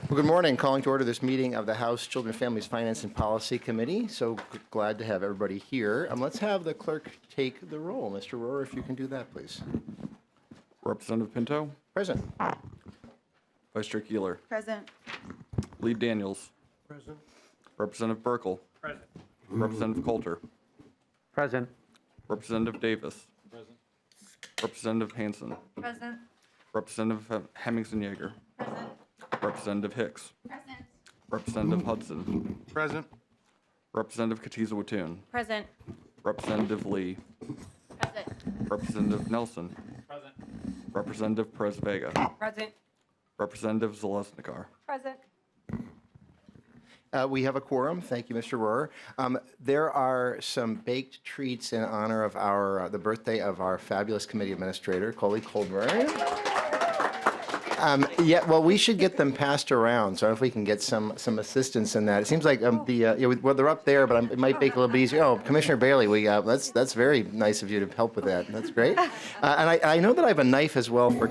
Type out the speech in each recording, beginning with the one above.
Well, good morning. Calling to order this meeting of the House Children, Families, Finance, and Policy Committee. So glad to have everybody here. Let's have the clerk take the roll. Mr. Rohrer, if you can do that, please. Representative Pinto. Present. Vice Chair Keeler. Present. Lead Daniels. Present. Representative Burkle. Present. Representative Coulter. Present. Representative Davis. Present. Representative Hanson. Present. Representative Hemmingson-Jaeger. Present. Representative Hicks. Present. Representative Hudson. Present. Representative Katiza-Wattoon. Present. Representative Lee. Present. Representative Nelson. Present. Representative Perez Vega. Present. Representative Zalesnikar. Present. We have a quorum. Thank you, Mr. Rohrer. There are some baked treats in honor of the birthday of our fabulous committee administrator, Coley Colburn. Well, we should get them passed around. So if we can get some assistance in that. It seems like well, they're up there, but it might make it a little bit easier. Oh, Commissioner Bailey, that's very nice of you to help with that. That's great. And I know that I have a knife as well for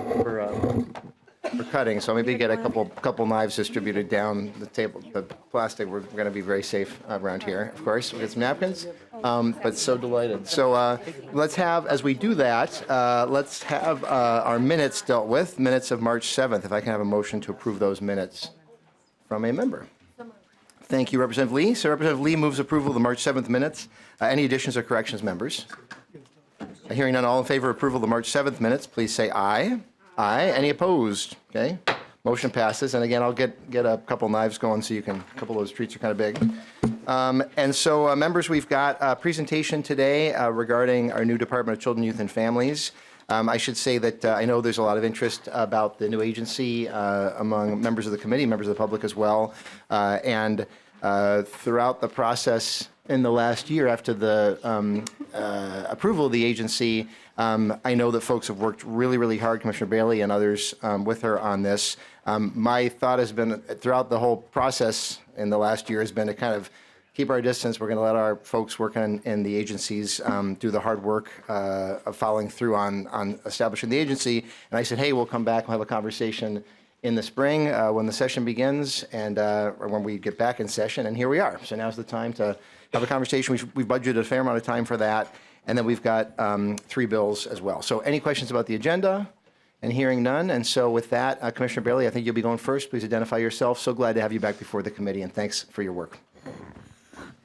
cutting, so maybe get a couple knives distributed down the table. The plastic, we're going to be very safe around here. Of course, we'll get some napkins. But so delighted. So let's have, as we do that, let's have our minutes dealt with. Minutes of March 7th. If I can have a motion to approve those minutes from a member. Thank you, Representative Lee. So Representative Lee moves approval of the March 7th minutes. Any additions or corrections, members? Hearing none, all in favor of approval of the March 7th minutes, please say aye. Aye. Any opposed? Okay. Motion passes. And again, I'll get a couple knives going so you can, a couple of those treats are kind of big. And so, members, we've got a presentation today regarding our new Department of Children, Youth, and Families. I should say that I know there's a lot of interest about the new agency among members of the committee, members of the public as well. And throughout the process in the last year after the approval of the agency, I know that folks have worked really, really hard, Commissioner Bailey and others with her on this. My thought has been throughout the whole process in the last year has been to kind of keep our distance. We're going to let our folks working in the agencies do the hard work of following through on establishing the agency. And I said, hey, we'll come back, we'll have a conversation in the spring when the session begins and or when we get back in session. And here we are. So now's the time to have a conversation. We've budgeted a fair amount of time for that. And then we've got 3 bills as well. So any questions about the agenda? And hearing none. And so with that, Commissioner Bailey, I think you'll be going first. Please identify yourself. So glad to have you back before the committee, and thanks for your work.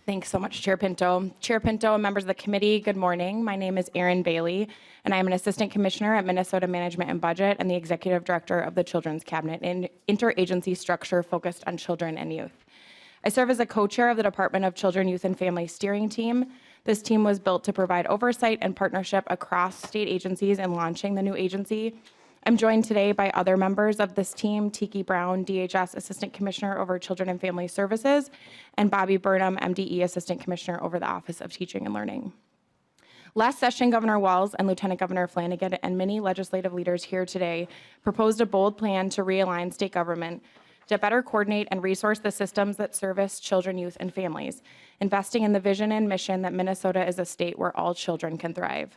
Thanks so much, Chair Pinto. Chair Pinto and members of the committee, good morning. My name is Erin Bailey, and I'm an Assistant Commissioner at Minnesota Management and Budget and the Executive Director of the Children's Cabinet, an interagency structure focused on children and youth. I serve as a co-chair of the Department of Children, Youth, and Family Steering Team. This team was built to provide oversight and partnership across state agencies in launching the new agency. I'm joined today by other members of this team, Tiki Brown, DHS Assistant Commissioner over Children and Family Services, and Bobby Burnham, MDE Assistant Commissioner over the Office of Teaching and Learning. Last session, Governor Walz and Lieutenant Governor Flanagan and many legislative leaders here today proposed a bold plan to realign state government to better coordinate and resource the systems that service children, youth, and families, investing in the vision and mission that Minnesota is a state where all children can thrive.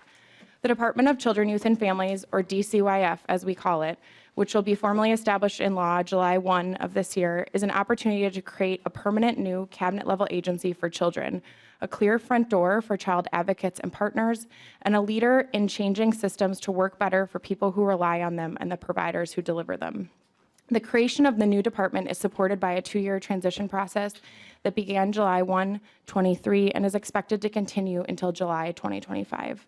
The Department of Children, Youth, and Families, or DCYF as we call it, which will be formally established in law July 1 of this year, is an opportunity to create a permanent new cabinet-level agency for children, a clear front door for child advocates and partners, and a leader in changing systems to work better for people who rely on them and the providers who deliver them. The creation of the new department is supported by a 2-year transition process that began July 1, 2023 and is expected to continue until July 2025.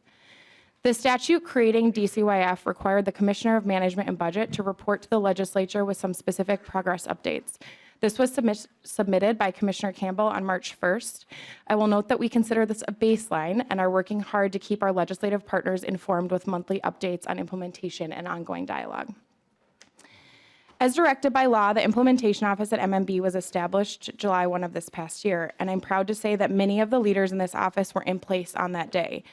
The statute creating DCYF required the Commissioner of Management and Budget to report to the legislature with some specific progress updates. This was submitted by Commissioner Campbell on March 1st. I will note that we consider this a baseline and are working hard to keep our legislative partners informed with monthly updates on implementation and ongoing dialogue. As directed by law, the Implementation Office at MMB was established July 1 of this past year, and I'm proud to say that many of the leaders in this office were in place on that day.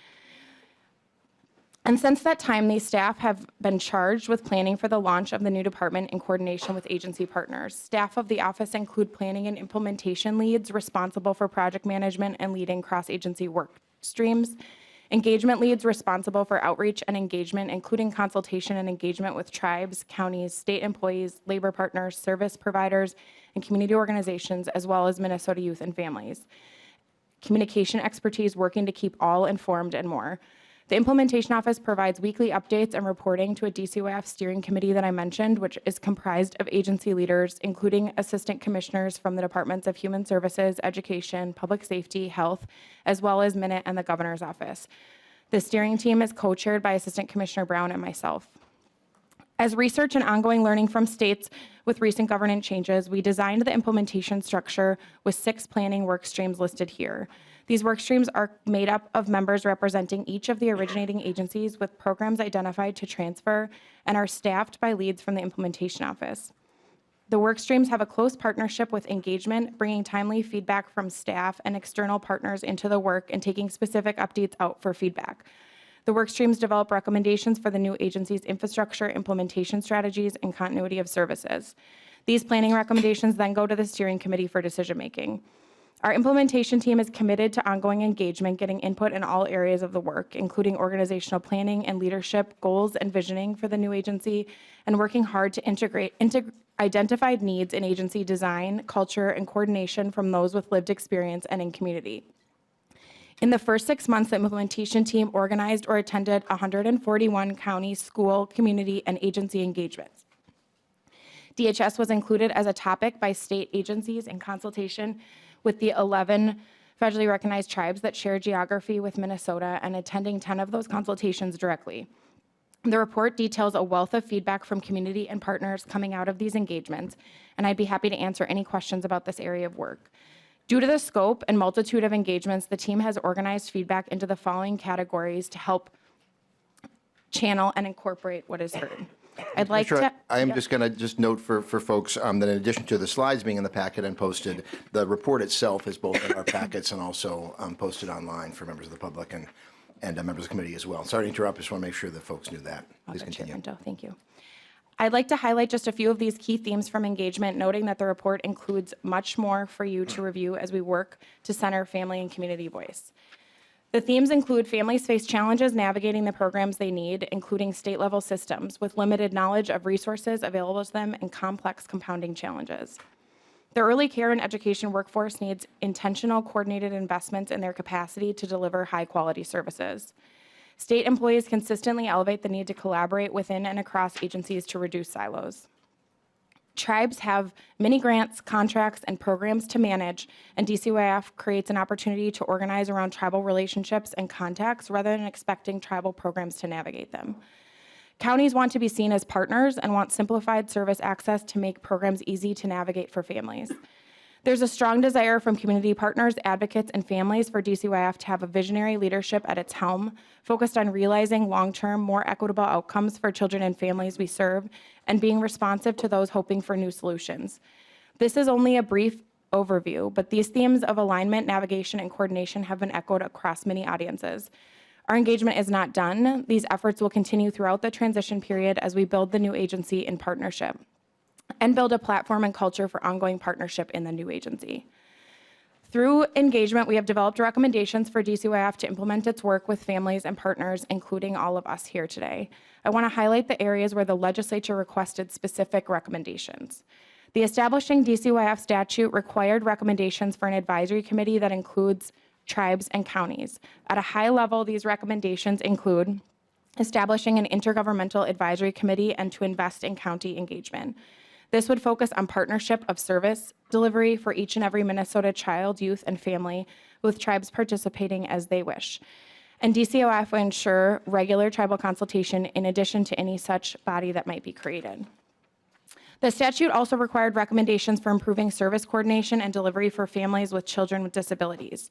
And since that time, these staff have been charged with planning for the launch of the new department in coordination with agency partners. Staff of the office include planning and implementation leads responsible for project management and leading cross-agency work streams, Engagement leads responsible for outreach and engagement, including consultation and engagement with tribes, counties, state employees, labor partners, service providers, and community organizations, as well as Minnesota youth and families. Communication expertise, working to keep all informed, and more. The Implementation Office provides weekly updates and reporting to a DCYF steering committee that I mentioned, which is comprised of agency leaders, including assistant commissioners from the Departments of Human Services, Education, Public Safety, Health, as well as Minute and the Governor's Office. The steering team is co-chaired by Assistant Commissioner Brown and myself. As research and ongoing learning from states with recent governance changes, we designed the implementation structure with 6 planning work streams listed here. These work streams are made up of members representing each of the originating agencies with programs identified to transfer and are staffed by leads from the Implementation Office. The work streams have a close partnership with engagement, bringing timely feedback from staff and external partners into the work and taking specific updates out for feedback. The work streams develop recommendations for the new agency's infrastructure, implementation strategies, and continuity of services. These planning recommendations then go to the steering committee for decision-making. Our implementation team is committed to ongoing engagement, getting input in all areas of the work, including organizational planning and leadership, goals and visioning for the new agency, and working hard to integrate identified needs in agency design, culture, and coordination from those with lived experience and in community. In the first 6 months, the implementation team organized or attended 141 county, school, community, and agency engagements. DHS was included as a topic by state agencies in consultation with the 11 federally recognized tribes that share geography with Minnesota, and attending 10 of those consultations directly. The report details a wealth of feedback from community and partners coming out of these engagements, and I'd be happy to answer any questions about this area of work. Due to the scope and multitude of engagements, the team has organized feedback into the following categories to help channel and incorporate what is heard. I'd like to. I am just going to note for folks that in addition to the slides being in the packet and posted, the report itself is both in our packets and also posted online for members of the public and members of the committee as well. Sorry to interrupt. I just want to make sure that folks knew that. Please continue. Thank you. I'd like to highlight just a few of these key themes from engagement, noting that the report includes much more for you to review as we work to center family and community voice. The themes include families face challenges navigating the programs they need, including state-level systems with limited knowledge of resources available to them and complex compounding challenges. The early care and education workforce needs intentional, coordinated investments in their capacity to deliver high-quality services. State employees consistently elevate the need to collaborate within and across agencies to reduce silos. Tribes have many grants, contracts, and programs to manage, and DCYF creates an opportunity to organize around tribal relationships and contacts rather than expecting tribal programs to navigate them. Counties want to be seen as partners and want simplified service access to make programs easy to navigate for families. There's a strong desire from community partners, advocates, and families for DCYF to have a visionary leadership at its helm, focused on realizing long-term, more equitable outcomes for children and families we serve, and being responsive to those hoping for new solutions. This is only a brief overview, but these themes of alignment, navigation, and coordination have been echoed across many audiences. Our engagement is not done. These efforts will continue throughout the transition period as we build the new agency in partnership and build a platform and culture for ongoing partnership in the new agency. Through engagement, we have developed recommendations for DCYF to implement its work with families and partners, including all of us here today. I want to highlight the areas where the legislature requested specific recommendations. The establishing DCYF statute required recommendations for an advisory committee that includes tribes and counties. At a high level, these recommendations include establishing an intergovernmental advisory committee and to invest in county engagement. This would focus on partnership of service delivery for each and every Minnesota child, youth, and family, with tribes participating as they wish. And DCOF will ensure regular tribal consultation in addition to any such body that might be created. The statute also required recommendations for improving service coordination and delivery for families with children with disabilities.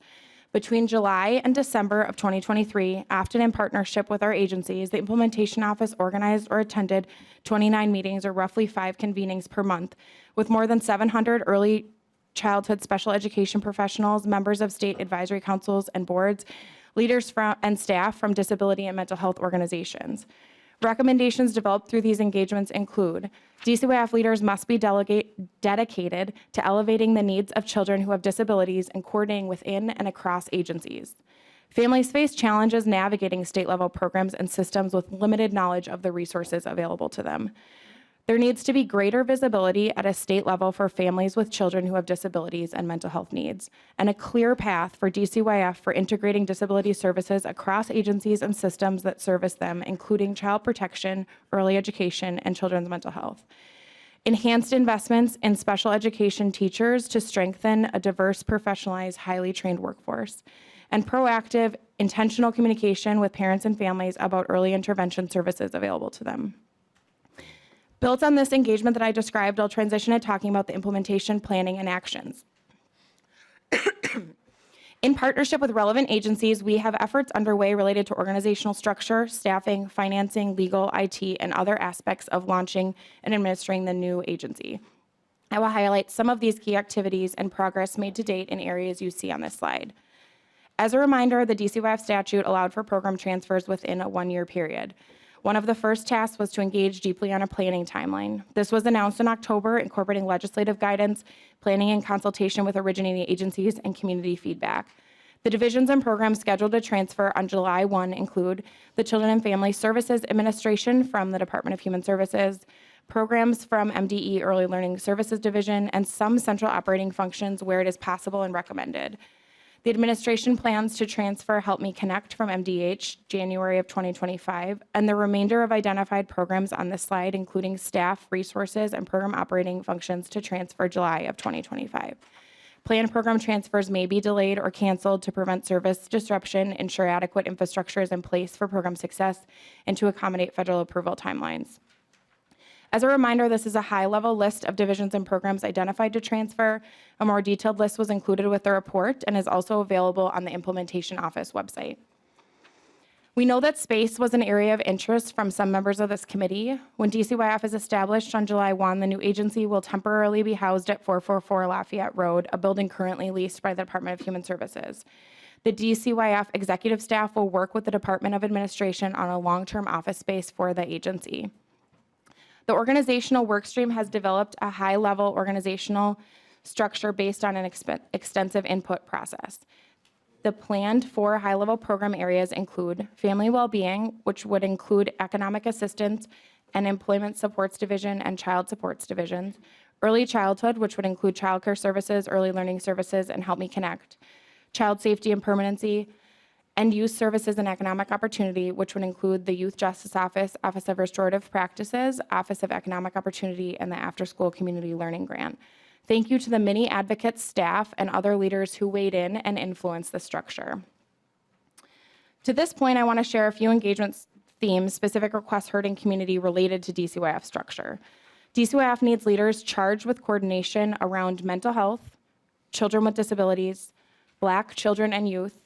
Between July and December of 2023, often in partnership with our agencies, the Implementation Office organized or attended 29 meetings, or roughly 5 convenings per month, with more than 700 early childhood special education professionals, members of state advisory councils and boards, leaders from, and staff from disability and mental health organizations. Recommendations developed through these engagements include DCYF leaders must be dedicated to elevating the needs of children who have disabilities and coordinating within and across agencies. Families face challenges navigating state-level programs and systems with limited knowledge of the resources available to them. There needs to be greater visibility at a state level for families with children who have disabilities and mental health needs, and a clear path for DCYF for integrating disability services across agencies and systems that service them, including child protection, early education, and children's mental health. Enhanced investments in special education teachers to strengthen a diverse, professionalized, highly trained workforce, and proactive, intentional communication with parents and families about early intervention services available to them. Built on this engagement that I described, I'll transition to talking about the implementation, planning, and actions. In partnership with relevant agencies, we have efforts underway related to organizational structure, staffing, financing, legal, IT, and other aspects of launching and administering the new agency. I will highlight some of these key activities and progress made to date in areas you see on this slide. As a reminder, the DCYF statute allowed for program transfers within a one-year period. One of the first tasks was to engage deeply on a planning timeline. This was announced in October, incorporating legislative guidance, planning and consultation with originating agencies, and community feedback. The divisions and programs scheduled to transfer on July 1 include the Children and Family Services Administration from the Department of Human Services, programs from MDE Early Learning Services Division, and some central operating functions where it is possible and recommended. The administration plans to transfer Help Me Connect from MDH January of 2025, and the remainder of identified programs on this slide, including staff, resources, and program operating functions, to transfer July of 2025. Planned program transfers may be delayed or canceled to prevent service disruption, ensure adequate infrastructure is in place for program success, and to accommodate federal approval timelines. As a reminder, this is a high-level list of divisions and programs identified to transfer. A more detailed list was included with the report and is also available on the Implementation Office website. We know that space was an area of interest from some members of this committee. When DCYF is established on July 1, the new agency will temporarily be housed at 444 Lafayette Road, a building currently leased by the Department of Human Services. The DCYF executive staff will work with the Department of Administration on a long-term office space for the agency. The organizational workstream has developed a high-level organizational structure based on an extensive input process. The planned 4 high-level program areas include family well-being, which would include economic assistance and employment supports division and child supports divisions, early childhood, which would include child care services, early learning services, and Help Me Connect, child safety and permanency, and youth services and economic opportunity, which would include the Youth Justice Office, Office of Restorative Practices, Office of Economic Opportunity, and the After School Community Learning Grant. Thank you to the many advocates, staff, and other leaders who weighed in and influenced the structure. To this point, I want to share a few engagement themes, specific requests heard in community related to DCYF structure. DCYF needs leaders charged with coordination around mental health, children with disabilities, Black children and youth,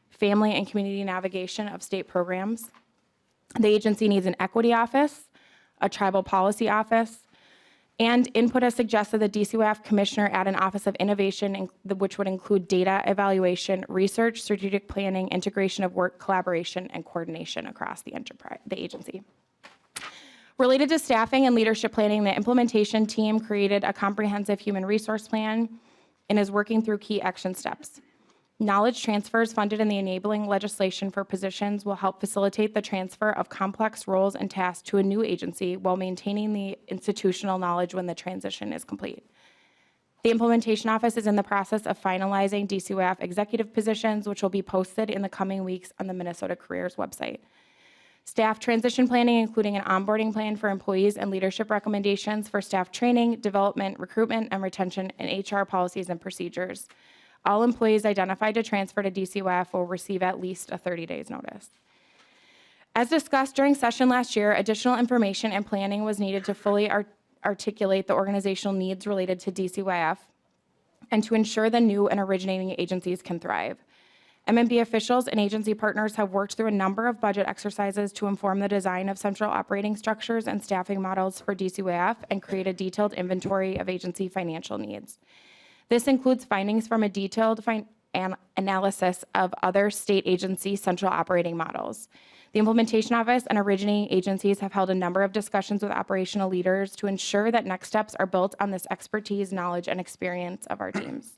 family and community navigation of state programs. The agency needs an equity office, a tribal policy office, and input has suggested the DCYF commissioner add an office of innovation, which would include data evaluation, research, strategic planning, integration of work, collaboration, and coordination across the agency. Related to staffing and leadership planning, the implementation team created a comprehensive human resource plan and is working through key action steps. Knowledge transfers funded in the enabling legislation for positions will help facilitate the transfer of complex roles and tasks to a new agency while maintaining the institutional knowledge when the transition is complete. The implementation office is in the process of finalizing DCYF executive positions, which will be posted in the coming weeks on the Minnesota Careers website. Staff transition planning, including an onboarding plan for employees and leadership recommendations for staff training, development, recruitment, and retention, and HR policies and procedures. All employees identified to transfer to DCYF will receive at least a 30 days notice. As discussed during session last year, additional information and planning was needed to fully articulate the organizational needs related to DCYF and to ensure the new and originating agencies can thrive. MMB officials and agency partners have worked through a number of budget exercises to inform the design of central operating structures and staffing models for DCYF and create a detailed inventory of agency financial needs. This includes findings from a detailed analysis of other state agency central operating models. The implementation office and originating agencies have held a number of discussions with operational leaders to ensure that next steps are built on this expertise, knowledge, and experience of our teams.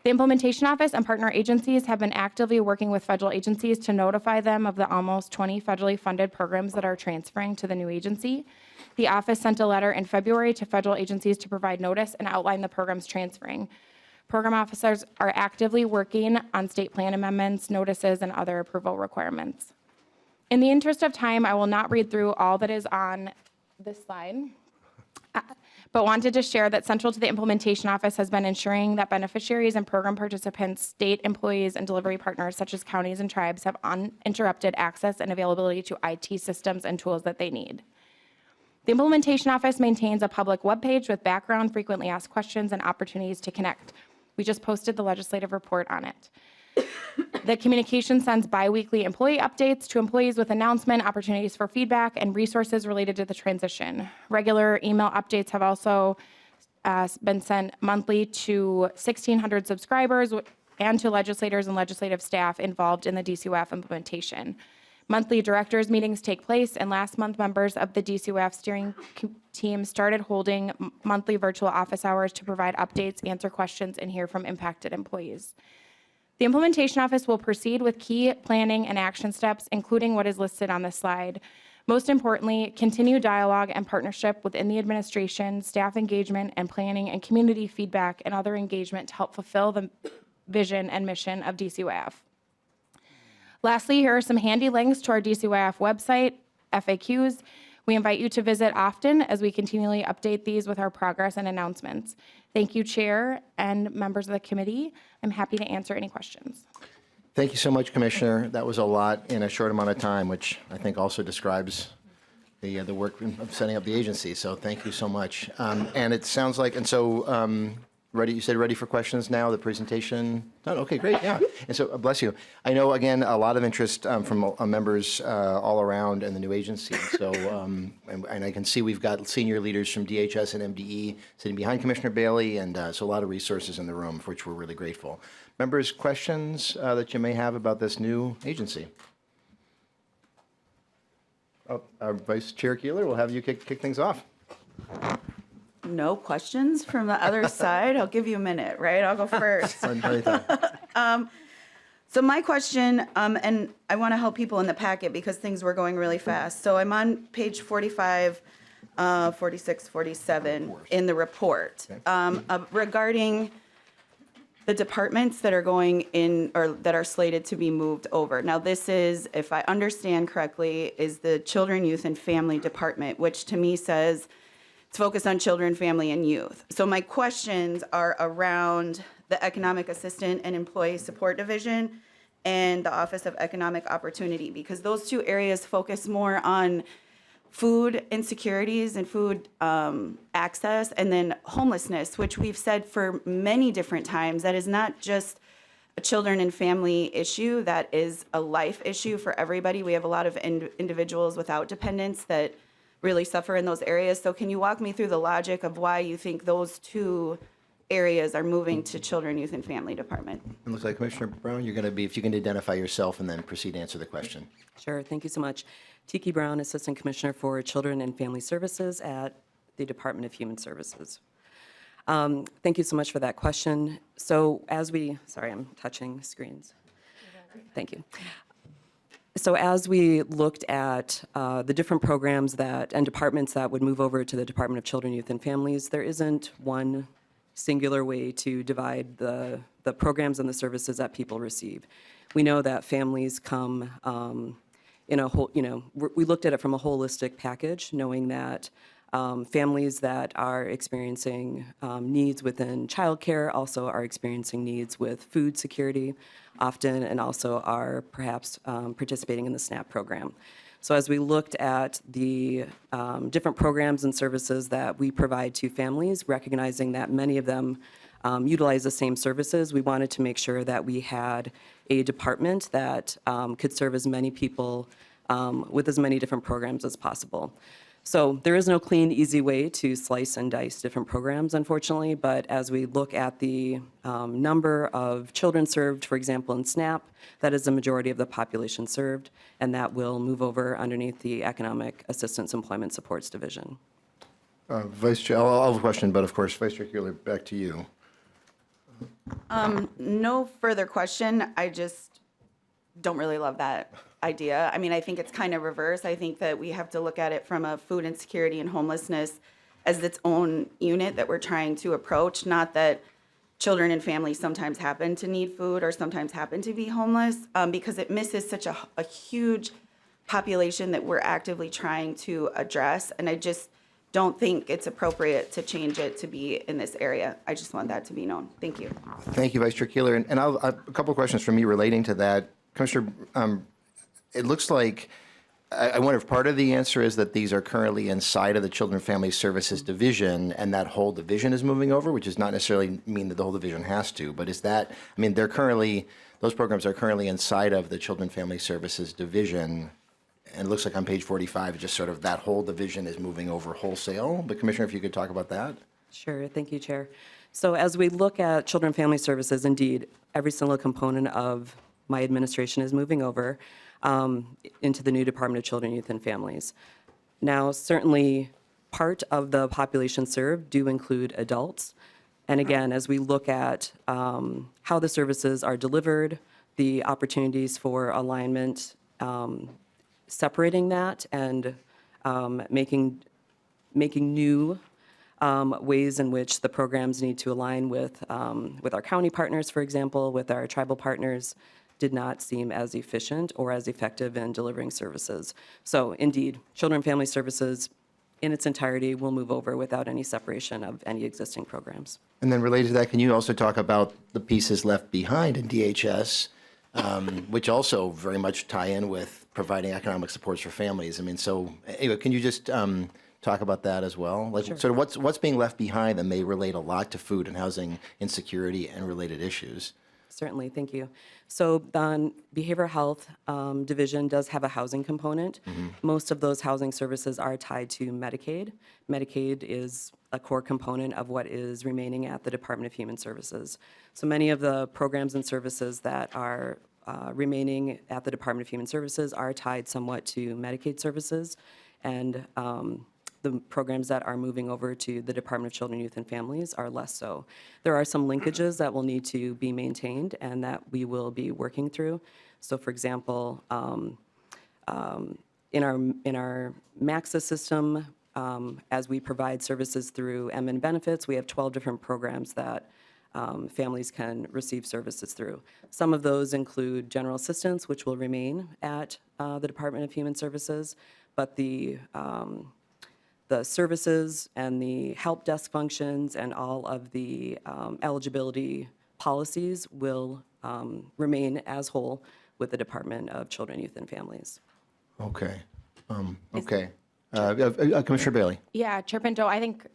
The Implementation Office and partner agencies have been actively working with federal agencies to notify them of the almost 20 federally funded programs that are transferring to the new agency. The office sent a letter in February to federal agencies to provide notice and outline the programs transferring. Program officers are actively working on state plan amendments, notices, and other approval requirements. In the interest of time, I will not read through all that is on this slide, but wanted to share that central to the Implementation Office has been ensuring that beneficiaries and program participants, state employees, and delivery partners, such as counties and tribes, have uninterrupted access and availability to IT systems and tools that they need. The Implementation Office maintains a public webpage with background, frequently asked questions, and opportunities to connect. We just posted the legislative report on it. The communication sends biweekly employee updates to employees with announcement, opportunities for feedback, and resources related to the transition. Regular email updates have also been sent monthly to 1,600 subscribers and to legislators and legislative staff involved in the DCOF implementation. Monthly directors meetings take place, and last month members of the DCOF steering team started holding monthly virtual office hours to provide updates, answer questions, and hear from impacted employees. The Implementation Office will proceed with key planning and action steps, including what is listed on this slide. Most importantly, continue dialogue and partnership within the administration, staff engagement and planning, and community feedback and other engagement to help fulfill the vision and mission of DCOF. Lastly, here are some handy links to our DCYF website, FAQs. We invite you to visit often as we continually update these with our progress and announcements. Thank you, Chair and members of the committee. I'm happy to answer any questions. Thank you so much, Commissioner. That was a lot in a short amount of time, which I think also describes the work of setting up the agency. So thank you so much. And it sounds like, and so ready, you said ready for questions now, the presentation done? Okay, great, yeah. And so, bless you. I know, again, a lot of interest from members all around in the new agency. So, and I can see we've got senior leaders from DHS and MDE sitting behind Commissioner Bailey, and so a lot of resources in the room, for which we're really grateful. Members, questions that you may have about this new agency? Oh, our Vice Chair Keeler, we'll have you kick things off. No questions from the other side. I'll give you a minute, right? I'll go first. So my question, and I want to help people in the packet because things were going really fast. So I'm on page 45, 46, 47 in the report regarding the departments that are going in or that are slated to be moved over. Now this is, if I understand correctly, is the Children, Youth, and Family Department, which to me says it's focused on children, family, and youth. So my questions are around the Economic Assistant and Employee Support Division and the Office of Economic Opportunity, because those two areas focus more on food insecurities and food access, and then homelessness, which we've said for many different times, that is not just a children and family issue, that is a life issue for everybody. We have a lot of individuals without dependents that really suffer in those areas. So can you walk me through the logic of why you think those two areas are moving to Children, Youth, and Family Department? It looks like Commissioner Brown, you're going to be, if you can identify yourself and then proceed to answer the question. Sure, thank you so much. Tiki Brown, Assistant Commissioner for Children and Family Services at the Department of Human Services. Thank you so much for that question. So as we, sorry, I'm touching screens. Thank you. So as we looked at the different programs that and departments that would move over to the Department of Children, Youth, and Families, there isn't one singular way to divide the programs and the services that people receive. We know that families come in a whole, we looked at it from a holistic package, knowing that families that are experiencing needs within childcare also are experiencing needs with food security often, and also are perhaps participating in the SNAP program. So as we looked at the different programs and services that we provide to families, recognizing that many of them utilize the same services, we wanted to make sure that we had a department that could serve as many people with as many different programs as possible. So there is no clean, easy way to slice and dice different programs, unfortunately, but as we look at the number of children served, for example, in SNAP, that is the majority of the population served, and that will move over underneath the Economic Assistance Employment Supports Division. Vice Chair, I'll have a question, but of course, Vice Chair Keeler, back to you. No further question. I just don't really love that idea. I mean, I think it's kind of reverse. I think that we have to look at it from a food insecurity and homelessness as its own unit that we're trying to approach, not that children and families sometimes happen to need food or sometimes happen to be homeless, because it misses such a huge population that we're actively trying to address. And I just don't think it's appropriate to change it to be in this area. I just want that to be known. Thank you. Thank you, Vice Chair Keeler. And a couple of questions from me relating to that. Commissioner, it looks like, I wonder if part of the answer is that these are currently inside of the Children and Family Services Division, and that whole division is moving over, which does not necessarily mean that the whole division has to, but is that, I mean, those programs are currently inside of the Children and Family Services Division, and it looks like on page 45, just sort of that whole division is moving over wholesale. But Commissioner, if you could talk about that. Sure, thank you, Chair. So as we look at Children and Family Services, indeed, every single component of my administration is moving over into the new Department of Children, Youth, and Families. Now, certainly, part of the population served do include adults. And again, as we look at how the services are delivered, the opportunities for alignment, separating that and making new ways in which the programs need to align with our county partners, for example, with our tribal partners, did not seem as efficient or as effective in delivering services. So indeed, Children and Family Services in its entirety will move over without any separation of any existing programs. And then related to that, can you also talk about the pieces left behind in DHS, which also very much tie in with providing economic supports for families? I mean, so anyway, can you just talk about that as well? Like, Sure. sort of what's being left behind that may relate a lot to food and housing insecurity and related issues? Certainly, thank you. So the Behavioral Health Division does have a housing component. Most of those housing services are tied to Medicaid. Medicaid is a core component of what is remaining at the Department of Human Services. So many of the programs and services that are remaining at the Department of Human Services are tied somewhat to Medicaid services, and the programs that are moving over to the Department of Children, Youth, and Families are less so. There are some linkages that will need to be maintained and that we will be working through. So, for example, in our MAXA system, as we provide services through MN Benefits, we have 12 different programs that families can receive services through. Some of those include general assistance, which will remain at the Department of Human Services, but the services and the help desk functions and all of the eligibility policies will remain as whole with the Department of Children, Youth, and Families. Okay. Okay. Commissioner Bailey. Yeah, Chair Pinto, I think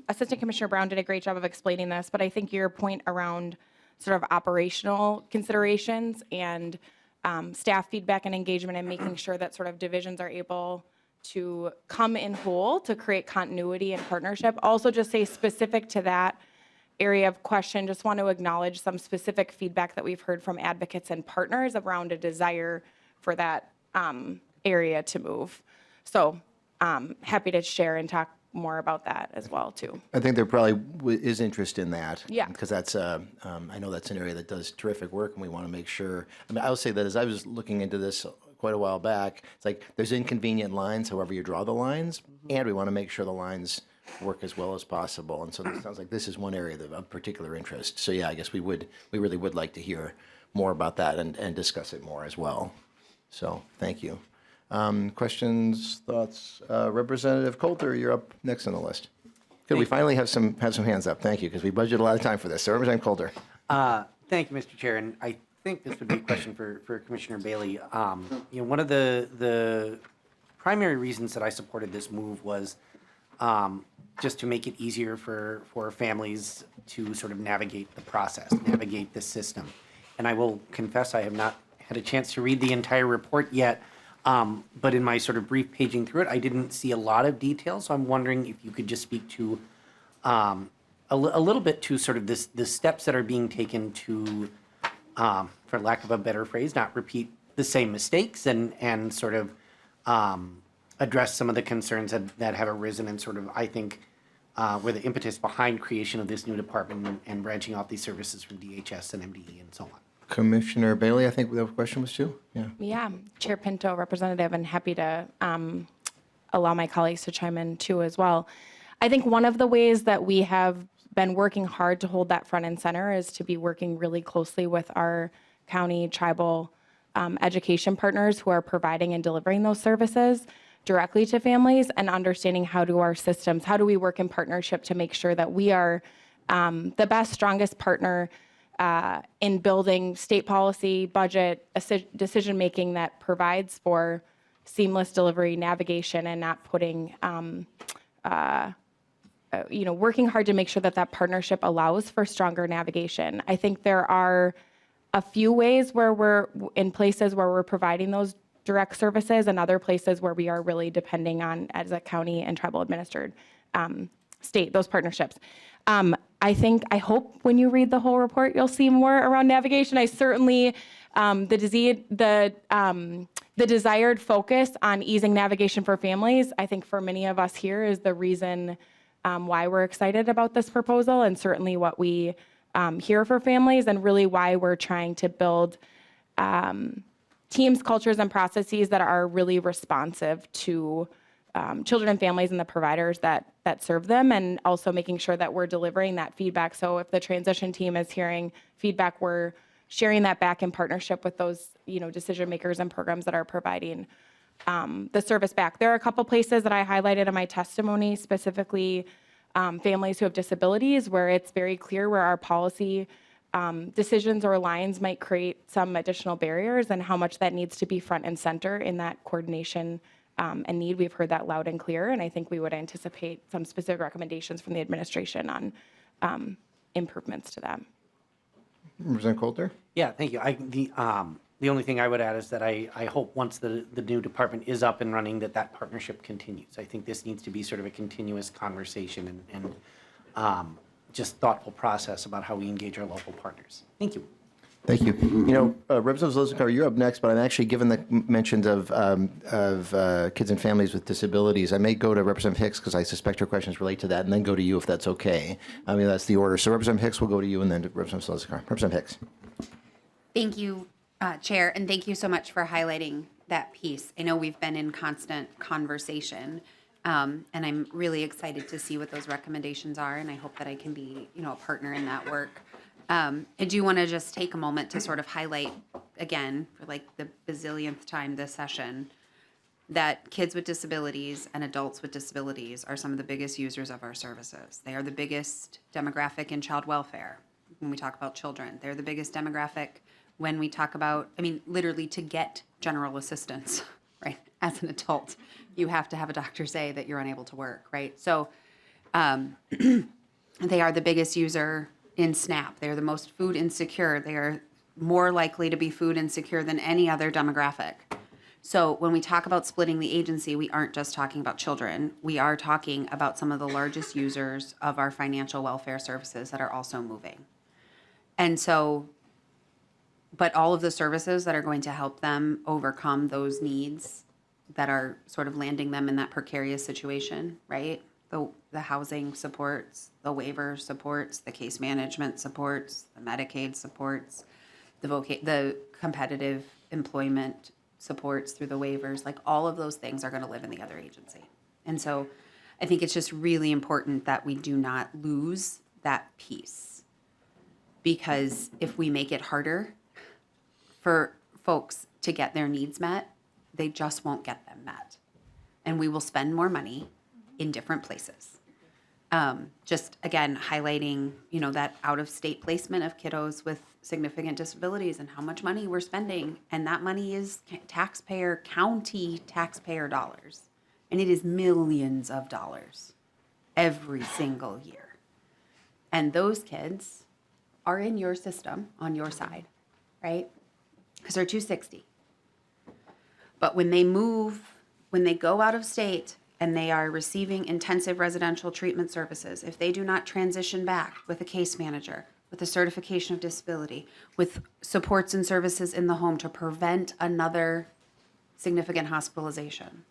Assistant Commissioner Brown did a great job of explaining this, but I think your point around sort of operational considerations and staff feedback and engagement and making sure that sort of divisions are able to come in whole to create continuity and partnership. Also, just say specific to that area of question, just want to acknowledge some specific feedback that we've heard from advocates and partners around a desire for that area to move. So happy to share and talk more about that as well, too. I think there probably is interest in that. Yeah. Because that's, I know that's an area that does terrific work, and we want to make sure. I mean, I will say that as I was looking into this quite a while back, it's like there's inconvenient lines, however you draw the lines, and we want to make sure the lines work as well as possible. And so it sounds like this is one area of particular interest. So yeah, I guess we really would like to hear more about that and discuss it more as well. So thank you. Questions, thoughts? Representative Coulter, you're up next on the list. Good, we finally have some hands up. Thank you, because we budgeted a lot of time for this. So Representative Coulter. Thank you, Mr. Chair, and I think this would be a question for Commissioner Bailey. One of the primary reasons that I supported this move was just to make it easier for families to sort of navigate the process, navigate the system. And I will confess I have not had a chance to read the entire report yet, but in my sort of brief paging through it, I didn't see a lot of detail. So I'm wondering if you could just speak to a little bit to sort of the steps that are being taken to, for lack of a better phrase, not repeat the same mistakes and sort of address some of the concerns that have arisen and sort of, I think, were the impetus behind creation of this new department and branching off these services from DHS and MDE and so on. Commissioner Bailey, I think the question was too. Yeah. Yeah, Chair Pinto, Representative, and happy to allow my colleagues to chime in too as well. I think one of the ways that we have been working hard to hold that front and center is to be working really closely with our county tribal education partners who are providing and delivering those services directly to families, and understanding how do we work in partnership to make sure that we are the best, strongest partner in building state policy, budget, decision-making that provides for seamless delivery, navigation, and not putting, working hard to make sure that that partnership allows for stronger navigation. I think there are a few ways where we're in places where we're providing those direct services, and other places where we are really depending on, as a county and tribal administered state, those partnerships. I hope when you read the whole report, you'll see more around navigation. I certainly, the desired focus on easing navigation for families, I think for many of us here is the reason why we're excited about this proposal, and certainly what we hear for families, and really why we're trying to build teams, cultures, and processes that are really responsive to children and families and the providers that serve them, and also making sure that we're delivering that feedback. So if the transition team is hearing feedback, we're sharing that back in partnership with those decision makers and programs that are providing the service back. There are a couple places that I highlighted in my testimony, specifically families who have disabilities, where it's very clear where our policy decisions or lines might create some additional barriers, and how much that needs to be front and center in that coordination and need. We've heard that loud and clear, and I think we would anticipate some specific recommendations from the administration on improvements to that. Representative Coulter? Yeah, thank you. The only thing I would add is that I hope once the new department is up and running, that partnership continues. I think this needs to be sort of a continuous conversation and just thoughtful process about how we engage our local partners. Thank you. Thank you. Representative Zolizar, you're up next, but I'm actually, given the mentions of kids and families with disabilities, I may go to Representative Hicks because I suspect her questions relate to that, and then go to you if that's okay. I mean, that's the order. So Representative Hicks will go to you, and then to Representative Zolizar. Representative Hicks. Thank you, Chair, and thank you so much for highlighting that piece. I know we've been in constant conversation, and I'm really excited to see what those recommendations are, and I hope that I can be, a partner in that work. I do want to just take a moment to sort of highlight again, for like the bazillionth time this session, that kids with disabilities and adults with disabilities are some of the biggest users of our services. They are the biggest demographic in child welfare when we talk about children. They're the biggest demographic when we talk about, literally to get general assistance, right? As an adult, you have to have a doctor say that you're unable to work, right? So they are the biggest user in SNAP. They are the most food insecure. They are more likely to be food insecure than any other demographic. So when we talk about splitting the agency, we aren't just talking about children. We are talking about some of the largest users of our financial welfare services that are also moving. And so, but all of the services that are going to help them overcome those needs that are sort of landing them in that precarious situation, right? The housing supports, the waiver supports, the case management supports, the Medicaid supports, the competitive employment supports through the waivers, like all of those things are going to live in the other agency. And so I think it's just really important that we do not lose that piece, because if we make it harder for folks to get their needs met, they just won't get them met. And we will spend more money in different places. Just again, highlighting, that out-of-state placement of kiddos with significant disabilities and how much money we're spending. And that money is county taxpayer dollars. And it is millions of dollars every single year. And those kids are in your system on your side, right? Because they're 260. But when they move, when they go out of state, and they are receiving intensive residential treatment services, if they do not transition back with a case manager, with a certification of disability, with supports and services in the home to prevent another significant hospitalization,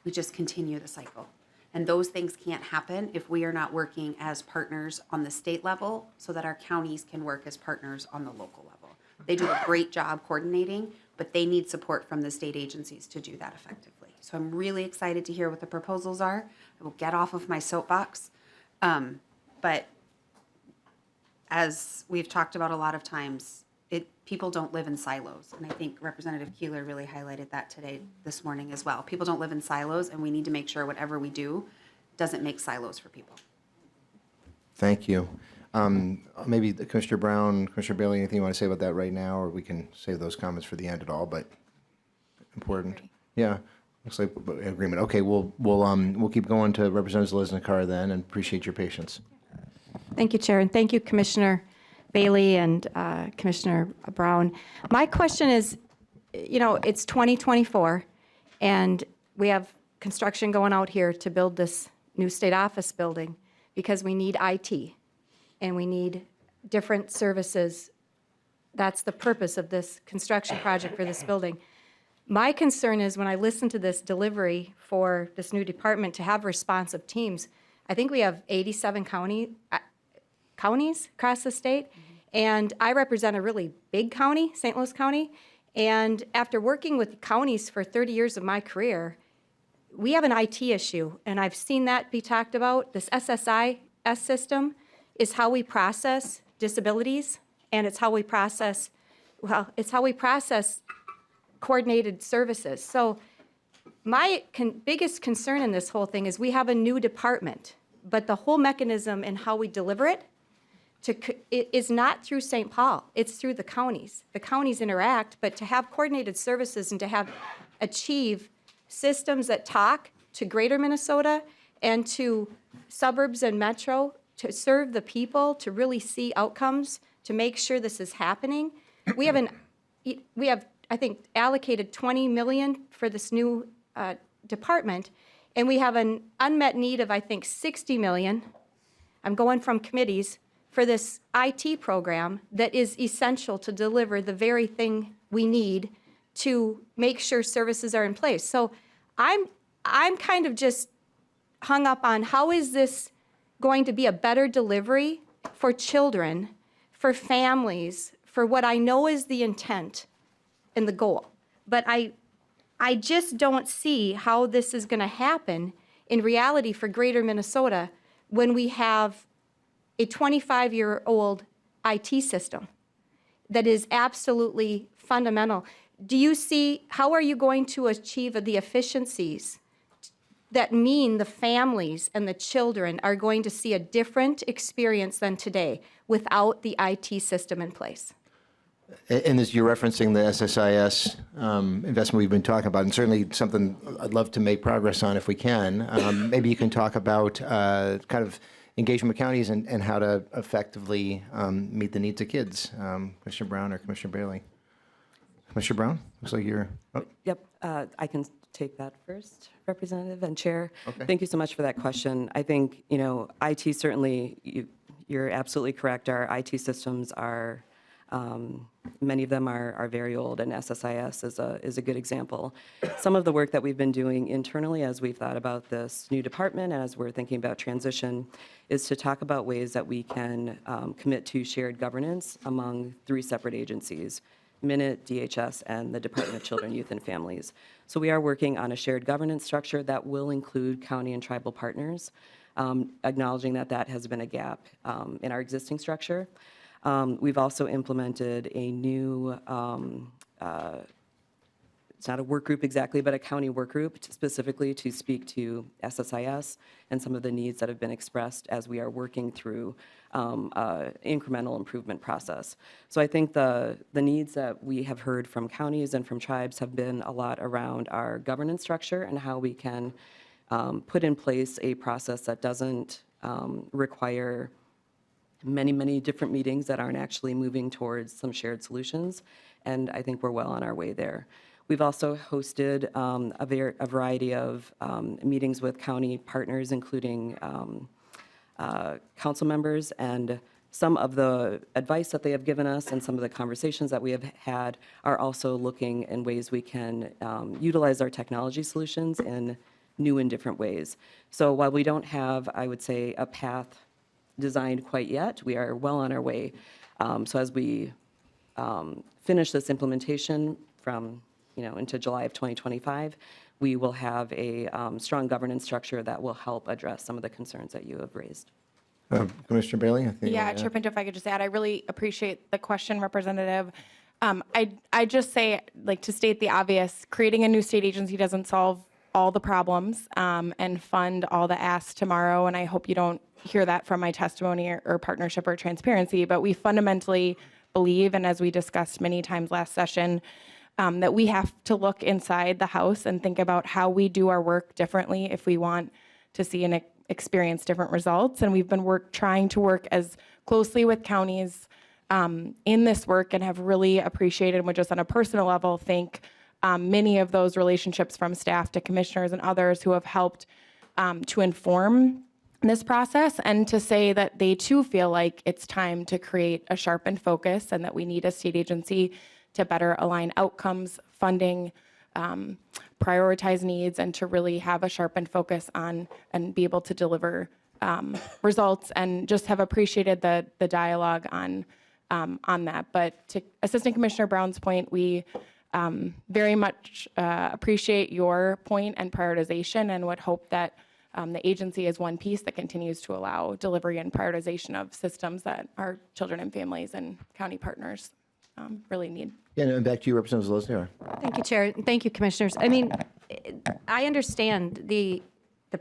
we just continue the cycle. And those things can't happen if we are not working as partners on the state level so that our counties can work as partners on the local level. They do a great job coordinating, but they need support from the state agencies to do that effectively. So I'm really excited to hear what the proposals are. I will get off of my soapbox. But as we've talked about a lot of times, people don't live in silos. And I think Representative Keeler really highlighted that this morning as well. People don't live in silos, and we need to make sure whatever we do doesn't make silos for people. Thank you. Maybe Commissioner Brown, Commissioner Bailey, anything you want to say about that right now, or we can save those comments for the end at all, but important. Yeah, looks like agreement. Okay, we'll keep going to Representative Zeleznikar then, and appreciate your patience. Thank you, Chair, and thank you, Commissioner Bailey and Commissioner Brown. My question is, it's 2024, and we have construction going out here to build this new state office building because we need IT, and we need different services. That's the purpose of this construction project for this building. My concern is when I listen to this delivery for this new department to have responsive teams, I think we have 87 counties across the state, and I represent a really big county, St. Louis County, and after working with counties for 30 years of my career, we have an IT issue, and I've seen that be talked about. This SSIS system is how we process disabilities, and it's how we process coordinated services. So my biggest concern in this whole thing is we have a new department, but the whole mechanism and how we deliver it is not through St. Paul. It's through the counties. The counties interact, but to have coordinated services and to achieve systems that talk to greater Minnesota and to suburbs and metro, to serve the people, to really see outcomes, to make sure this is happening. We have, I think, allocated $20 million for this new department, and we have an unmet need of, I think, $60 million. I'm going from committees for this IT program that is essential to deliver the very thing we need to make sure services are in place. So I'm kind of just hung up on how is this going to be a better delivery for children, for families, for what I know is the intent and the goal. But I just don't see how this is going to happen in reality for greater Minnesota when we have a 25-year-old IT system that is absolutely fundamental. Do you see, how are you going to achieve the efficiencies that mean the families and the children are going to see a different experience than today without the IT system in place? And as you're referencing the SSIS investment we've been talking about, and certainly something I'd love to make progress on if we can, maybe you can talk about kind of engagement with counties and how to effectively meet the needs of kids. Commissioner Brown or Commissioner Bailey? Commissioner Brown, looks like you're... Oh. Yep, I can take that first, Representative and Chair. Okay. Thank you so much for that question. I think, IT certainly, you're absolutely correct. Our IT systems are, many of them are very old, and SSIS is a good example. Some of the work that we've been doing internally as we've thought about this new department and as we're thinking about transition is to talk about ways that we can commit to shared governance among 3 separate agencies: Minute, DHS, and the Department of Children, Youth, and Families. So we are working on a shared governance structure that will include county and tribal partners, acknowledging that has been a gap in our existing structure. We've also implemented a new, it's not a work group exactly, but a county work group specifically to speak to SSIS and some of the needs that have been expressed as we are working through incremental improvement process. So I think the needs that we have heard from counties and from tribes have been a lot around our governance structure and how we can put in place a process that doesn't require many different meetings that aren't actually moving towards some shared solutions, and I think we're well on our way there. We've also hosted a variety of meetings with county partners, including council members, and some of the advice that they have given us and some of the conversations that we have had are also looking in ways we can utilize our technology solutions in new and different ways. So while we don't have, I would say, a path designed quite yet, we are well on our way. So as we finish this implementation from, into July of 2025, we will have a strong governance structure that will help address some of the concerns that you have raised. Commissioner Bailey? I think, Yeah, Chair Pinto, if I could just add, I really appreciate the question, Representative. I just say, to state the obvious, creating a new state agency doesn't solve all the problems and fund all the asks tomorrow, and I hope you don't hear that from my testimony or partnership or transparency, but we fundamentally believe, and as we discussed many times last session, that we have to look inside the House and think about how we do our work differently if we want to see and experience different results. And we've been trying to work as closely with counties in this work and have really appreciated, and just on a personal level, thank many of those relationships from staff to commissioners and others who have helped to inform this process, and to say that they too feel like it's time to create a sharpened focus and that we need a state agency to better align outcomes, funding, prioritize needs, and to really have a sharpened focus on and be able to deliver results, and just have appreciated the dialogue on that. But to Assistant Commissioner Brown's point, we very much appreciate your point and prioritization, and would hope that the agency is one piece that continues to allow delivery and prioritization of systems that our children and families and county partners really need. Yeah, and back to you, Representative Zelazny. Thank you, Chair. Thank you, Commissioners. I mean, I understand the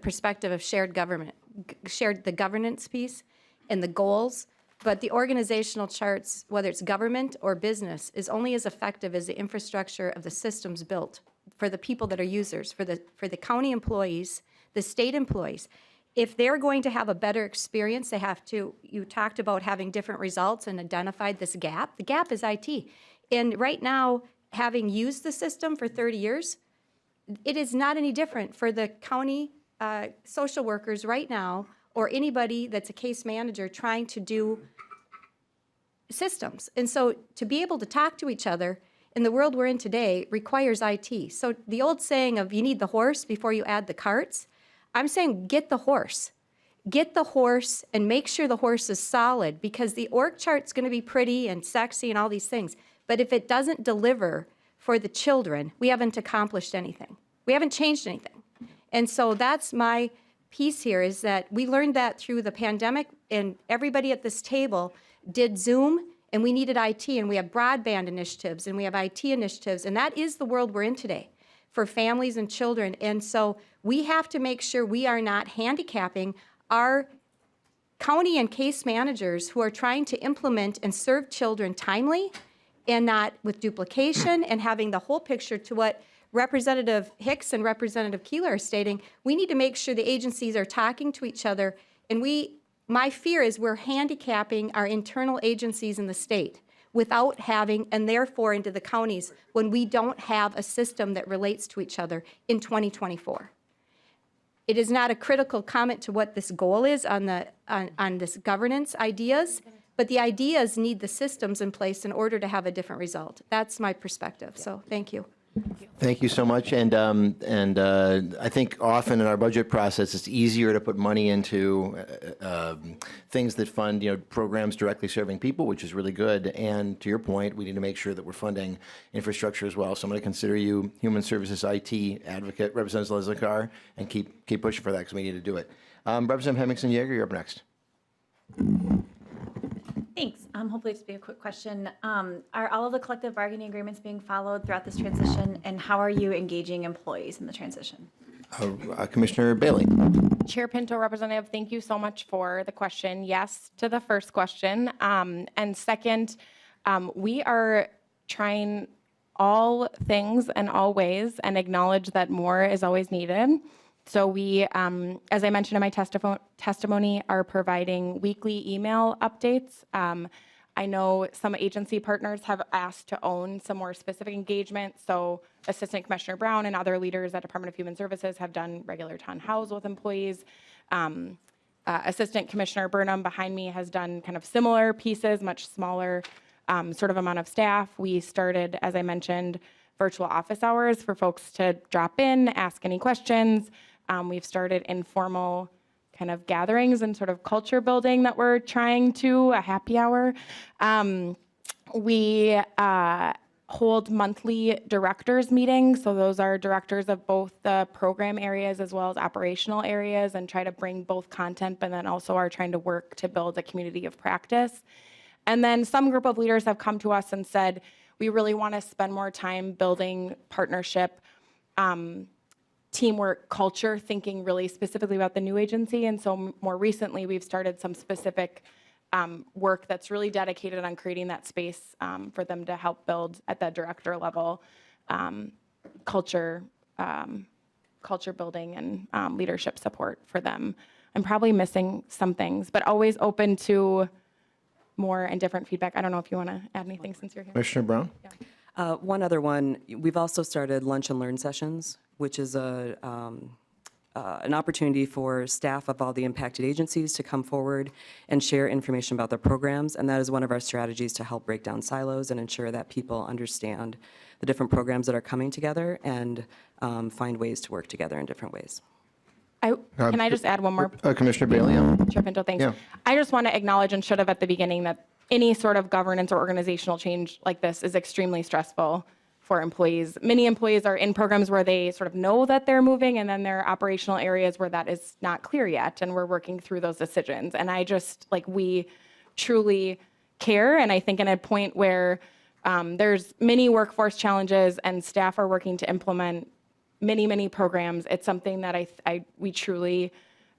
perspective of shared government, the governance piece and the goals, but the organizational charts, whether it's government or business, is only as effective as the infrastructure of the systems built for the people that are users, for the county employees, the state employees. If they're going to have a better experience, they have to, you talked about having different results and identified this gap. The gap is IT. And right now, having used the system for 30 years, it is not any different for the county social workers right now, or anybody that's a case manager trying to do systems. And so to be able to talk to each other in the world we're in today requires IT. So the old saying of you need the horse before you add the carts, I'm saying get the horse. Get the horse and make sure the horse is solid, because the org chart's going to be pretty and sexy and all these things. But if it doesn't deliver for the children, we haven't accomplished anything. We haven't changed anything. And so that's my piece here, is that we learned that through the pandemic, and everybody at this table did Zoom, and we needed IT, and we have broadband initiatives, and we have IT initiatives, and that is the world we're in today for families and children. And so we have to make sure we are not handicapping our county and case managers who are trying to implement and serve children timely and not with duplication, and having the whole picture to what Representative Hicks and Representative Keeler are stating. We need to make sure the agencies are talking to each other, and my fear is we're handicapping our internal agencies in the state without having, and therefore into the counties, when we don't have a system that relates to each other in 2024. It is not a critical comment to what this goal is on this governance ideas, but the ideas need the systems in place in order to have a different result. That's my perspective. So thank you. Thank you so much. And I think often in our budget process, it's easier to put money into things that fund, programs directly serving people, which is really good. And to your point, we need to make sure that we're funding infrastructure as well. So I'm going to consider you Human Services IT advocate, Representative Zelazny, and keep pushing for that, because we need to do it. Representative Hemmingson-Yeager, you're up next. Thanks. Hopefully this will be a quick question. Are all of the collective bargaining agreements being followed throughout this transition, and how are you engaging employees in the transition? Commissioner Bailey. Chair Pinto, Representative, thank you so much for the question. Yes to the first question. And second, we are trying all things and all ways and acknowledge that more is always needed. So we, as I mentioned in my testimony, are providing weekly email updates. I know some agency partners have asked to own some more specific engagement. So Assistant Commissioner Brown and other leaders at Department of Human Services have done regular town halls with employees. Assistant Commissioner Burnham behind me has done kind of similar pieces, much smaller sort of amount of staff. We started, as I mentioned, virtual office hours for folks to drop in, ask any questions. We've started informal kind of gatherings and sort of culture building that we're trying to, a happy hour. We hold monthly directors meetings. So those are directors of both the program areas as well as operational areas, and try to bring both content, but then also are trying to work to build a community of practice. And then some group of leaders have come to us and said, we really want to spend more time building partnership, teamwork culture, thinking really specifically about the new agency. And so more recently, we've started some specific work that's really dedicated on creating that space for them to help build at the director level culture building and leadership support for them. I'm probably missing some things, but always open to more and different feedback. I don't know if you want to add anything since you're here. Commissioner Brown? One other one, we've also started lunch and learn sessions, which is an opportunity for staff of all the impacted agencies to come forward and share information about their programs. And that is one of our strategies to help break down silos and ensure that people understand the different programs that are coming together and find ways to work together in different ways. Can I just add one more? Commissioner Bailey? Chair Pinto, thanks. Yeah. I just want to acknowledge, and should have at the beginning, that any sort of governance or organizational change like this is extremely stressful for employees. Many employees are in programs where they sort of know that they're moving, and then there are operational areas where that is not clear yet, and we're working through those decisions. And I just, we truly care, and I think in a point where there's many workforce challenges and staff are working to implement many programs, it's something that we truly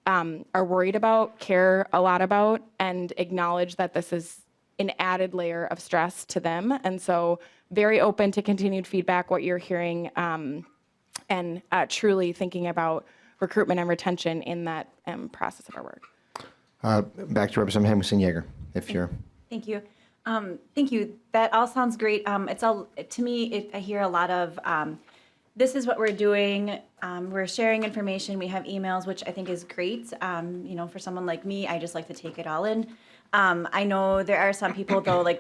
are worried about, care a lot about, and acknowledge that this is an added layer of stress to them. And so very open to continued feedback, what you're hearing, and truly thinking about recruitment and retention in that process of our work. Back to Representative Henderson-Yeager, if you're... Thank you. Thank you. That all sounds great. It's all, to me, I hear a lot of, this is what we're doing. We're sharing information. We have emails, which I think is great. For someone like me, I just like to take it all in. I know there are some people, though,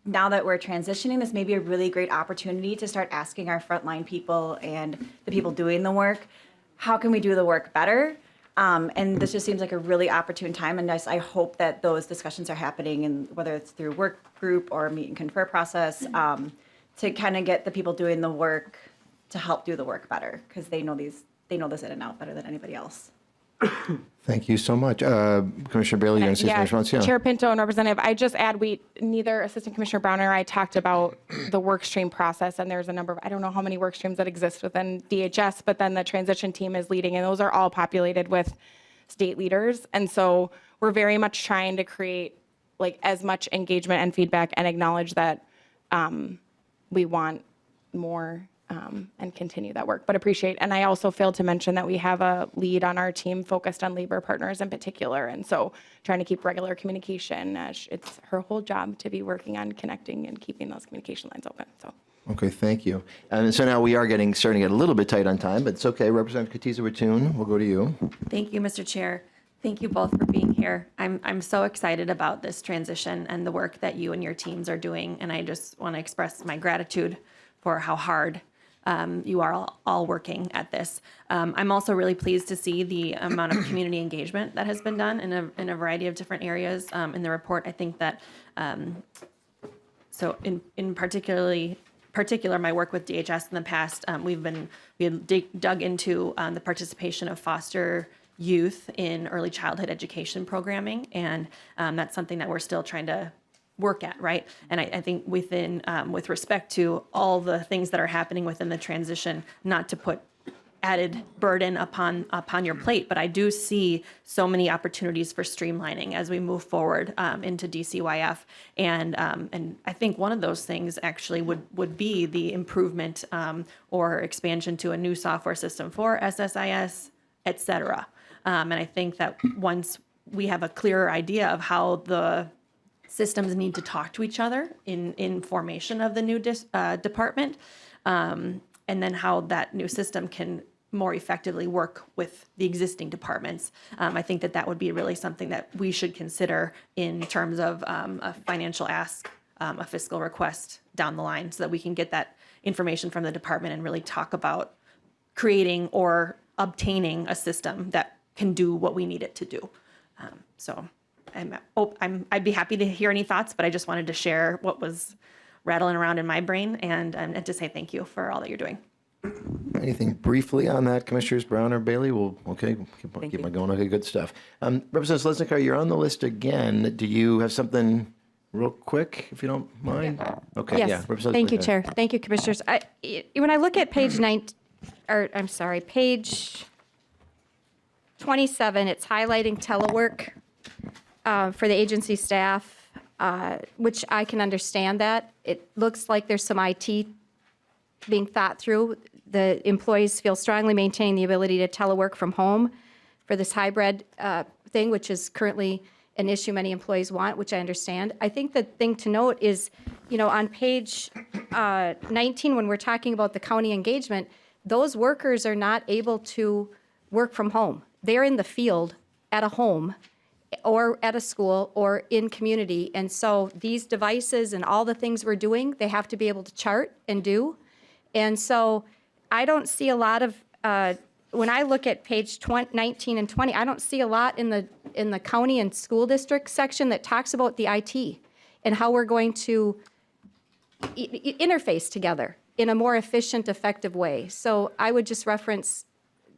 now that we're transitioning, this may be a really great opportunity to start asking our frontline people and the people doing the work, how can we do the work better? And this just seems like a really opportune time, and I hope that those discussions are happening, and whether it's through work group or meet and confer process, to kind of get the people doing the work to help do the work better, because they know this in and out better than anybody else. Thank you so much. Commissioner Bailey, you want to say some response? Yeah. Chair Pinto and Representative, I just add, neither Assistant Commissioner Brown or I talked about the work stream process, and there's a number of, I don't know how many work streams that exist within DHS, but then the transition team is leading, and those are all populated with state leaders. And so we're very much trying to create as much engagement and feedback, and acknowledge that we want more and continue that work, but appreciate. And I also failed to mention that we have a lead on our team focused on labor partners in particular. And so trying to keep regular communication. It's her whole job to be working on connecting and keeping those communication lines open. So. Okay, thank you. And so now we are starting to get a little bit tight on time, but it's okay. Representative Katiza-Rattoon, we'll go to you. Thank you, Mr. Chair. Thank you both for being here. I'm so excited about this transition and the work that you and your teams are doing, and I just want to express my gratitude for how hard you are all working at this. I'm also really pleased to see the amount of community engagement that has been done in a variety of different areas in the report. I think that, so in particular, my work with DHS in the past, we dug into the participation of foster youth in early childhood education programming, and that's something that we're still trying to work at, right? And I think with respect to all the things that are happening within the transition, not to put added burden upon your plate, but I do see so many opportunities for streamlining as we move forward into DCYF, and I think one of those things actually would be the improvement or expansion to a new software system for SSIS, et cetera. And I think that once we have a clearer idea of how the systems need to talk to each other in formation of the new department, and then how that new system can more effectively work with the existing departments. I think that would be really something that we should consider in terms of a financial ask, a fiscal request down the line, so that we can get that information from the department and really talk about creating or obtaining a system that can do what we need it to do. So I'd be happy to hear any thoughts, but I just wanted to share what was rattling around in my brain and to say thank you for all that you're doing. Anything briefly on that, Commissioners Brown or Bailey? Okay, keep on going. Okay, good stuff. Representative Zlotnikar, you're on the list again. Do you have something real quick, if you don't mind? Okay, yeah. Yes, Representative thank you, Zlotnikar. Chair. Thank you, Commissioners. When I look at page 27, it's highlighting telework for the agency staff, which I can understand that. It looks like there's some IT being thought through. The employees feel strongly maintaining the ability to telework from home for this hybrid thing, which is currently an issue many employees want, which I understand. I think the thing to note is, on page 19, when we're talking about the county engagement, those workers are not able to work from home. They're in the field at a home or at a school or in community. And so these devices and all the things we're doing, they have to be able to chart and do. And so I don't see a lot of, when I look at page 19 and 20, I don't see a lot in the county and school district section that talks about the IT and how we're going to interface together in a more efficient, effective way. So I would just reference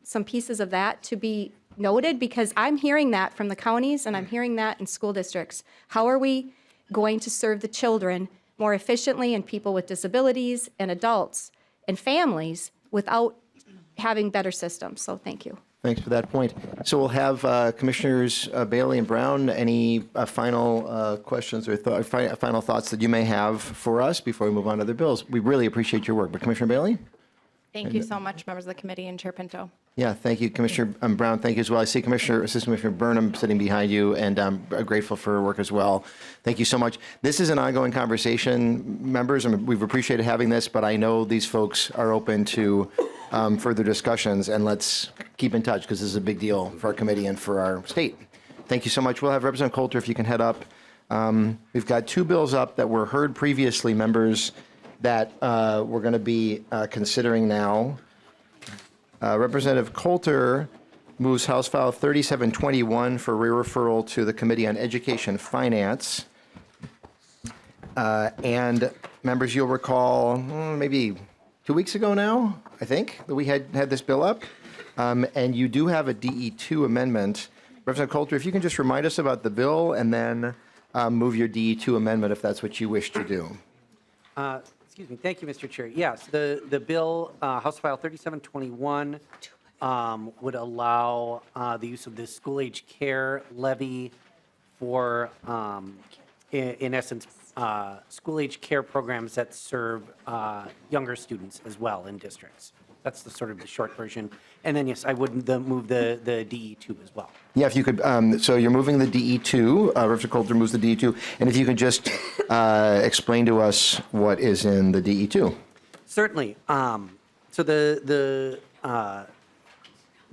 some pieces of that to be noted, because I'm hearing that from the counties and I'm hearing that in school districts. How are we going to serve the children more efficiently, and people with disabilities and adults and families without having better systems? So thank you. Thanks for that point. So we'll have Commissioners Bailey and Brown, any final questions or final thoughts that you may have for us before we move on to other bills? We really appreciate your work. But Commissioner Bailey? Thank you so much, members of the committee and Chair Pinto. Yeah, thank you, Commissioner Brown. Thank you as well. I see Assistant Commissioner Burnham sitting behind you, and I'm grateful for her work as well. Thank you so much. This is an ongoing conversation, members, and we've appreciated having this, but I know these folks are open to further discussions, and let's keep in touch, because this is a big deal for our committee and for our state. Thank you so much. We'll have Representative Coulter, if you can head up. We've got two bills up that were heard previously, members, that we're going to be considering now. Representative Coulter moves House File 3721 for re-referral to the Committee on Education Finance. And members, you'll recall maybe 2 weeks ago now, I think, that we had this bill up. And you do have a DE2 amendment. Representative Coulter, if you can just remind us about the bill and then move your DE2 amendment if that's what you wish to do. Excuse me. Thank you, Mr. Chair. Yes, the bill, House File 3721, would allow the use of the school age care levy for, in essence, school age care programs that serve younger students as well in districts. That's the sort of the short version. And then, yes, I would move the DE2 as well. Yeah, if you could, so you're moving the DE2, Representative Coulter moves the DE2, and if you could just explain to us what is in the DE2. Certainly. So the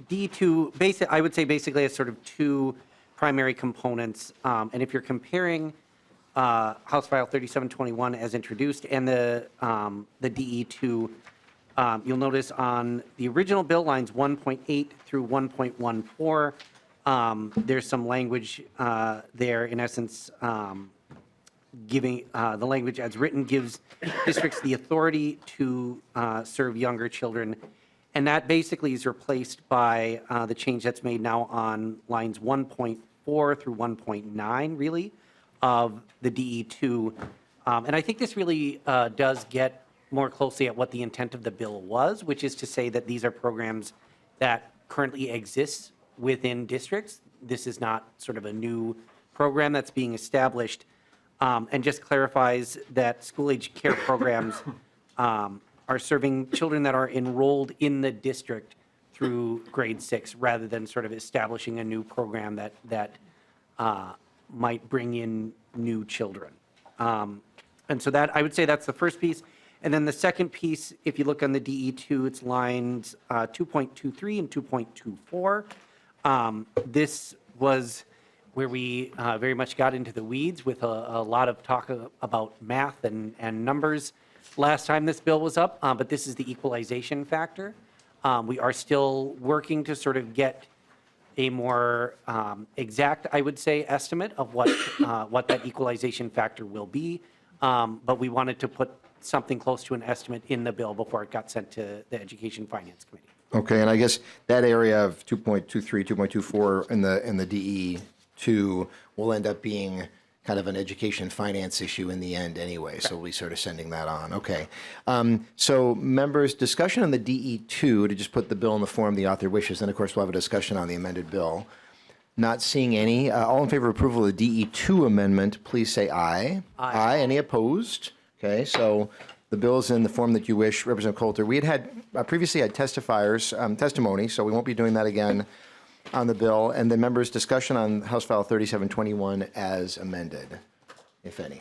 D2, I would say basically has sort of two primary components. And if you're comparing House File 3721 as introduced and the DE2, you'll notice on the original bill, lines 1.8 through 1.14, there's some language there, in essence, giving the language as written gives districts the authority to serve younger children. And that basically is replaced by the change that's made now on lines 1.4 through 1.9, really, of the DE2. And I think this really does get more closely at what the intent of the bill was, which is to say that these are programs that currently exist within districts. This is not sort of a new program that's being established, and just clarifies that school-age care programs are serving children that are enrolled in the district through grade 6, rather than sort of establishing a new program that might bring in new children. And so that, I would say that's the first piece. And then the second piece, if you look on the DE2, it's lines 2.23 and 2.24. This was where we very much got into the weeds with a lot of talk about math and numbers last time this bill was up, but this is the equalization factor. We are still working to sort of get a more exact, I would say, estimate of what that equalization factor will be. But we wanted to put something close to an estimate in the bill before it got sent to the Education Finance Committee. Okay, and I guess that area of 2.23, 2.24 in the DE2 will end up being kind of an education finance issue in the end anyway, so we'll be sort of sending that on. Okay. So members, discussion on the DE2 to just put the bill in the form the author wishes, and of course we'll have a discussion on the amended bill. Not seeing any. All in favor of approval of the DE2 amendment, please say aye. Aye. Any opposed? Okay, so the bill is in the form that you wish. Representative Coulter, we had previously had testifiers, testimony, so we won't be doing that again on the bill. And then members' discussion on House File 3721 as amended, if any.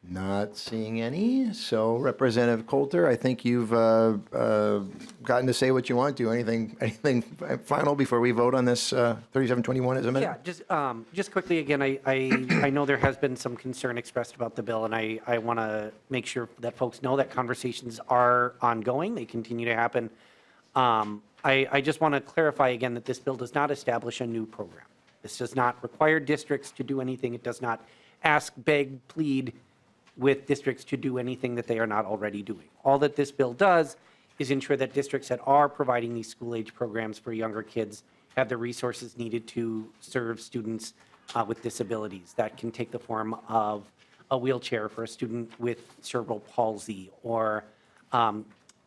Not seeing any. So Representative Coulter, I think you've gotten to say what you want to. Anything final before we vote on this 3721 as amended? Yeah, just quickly again, I know there has been some concern expressed about the bill, and I want to make sure that folks know that conversations are ongoing. They continue to happen. I just want to clarify again that this bill does not establish a new program. This does not require districts to do anything. It does not ask, beg, plead with districts to do anything that they are not already doing. All that this bill does is ensure that districts that are providing these school-age programs for younger kids have the resources needed to serve students with disabilities. That can take the form of a wheelchair for a student with cerebral palsy, or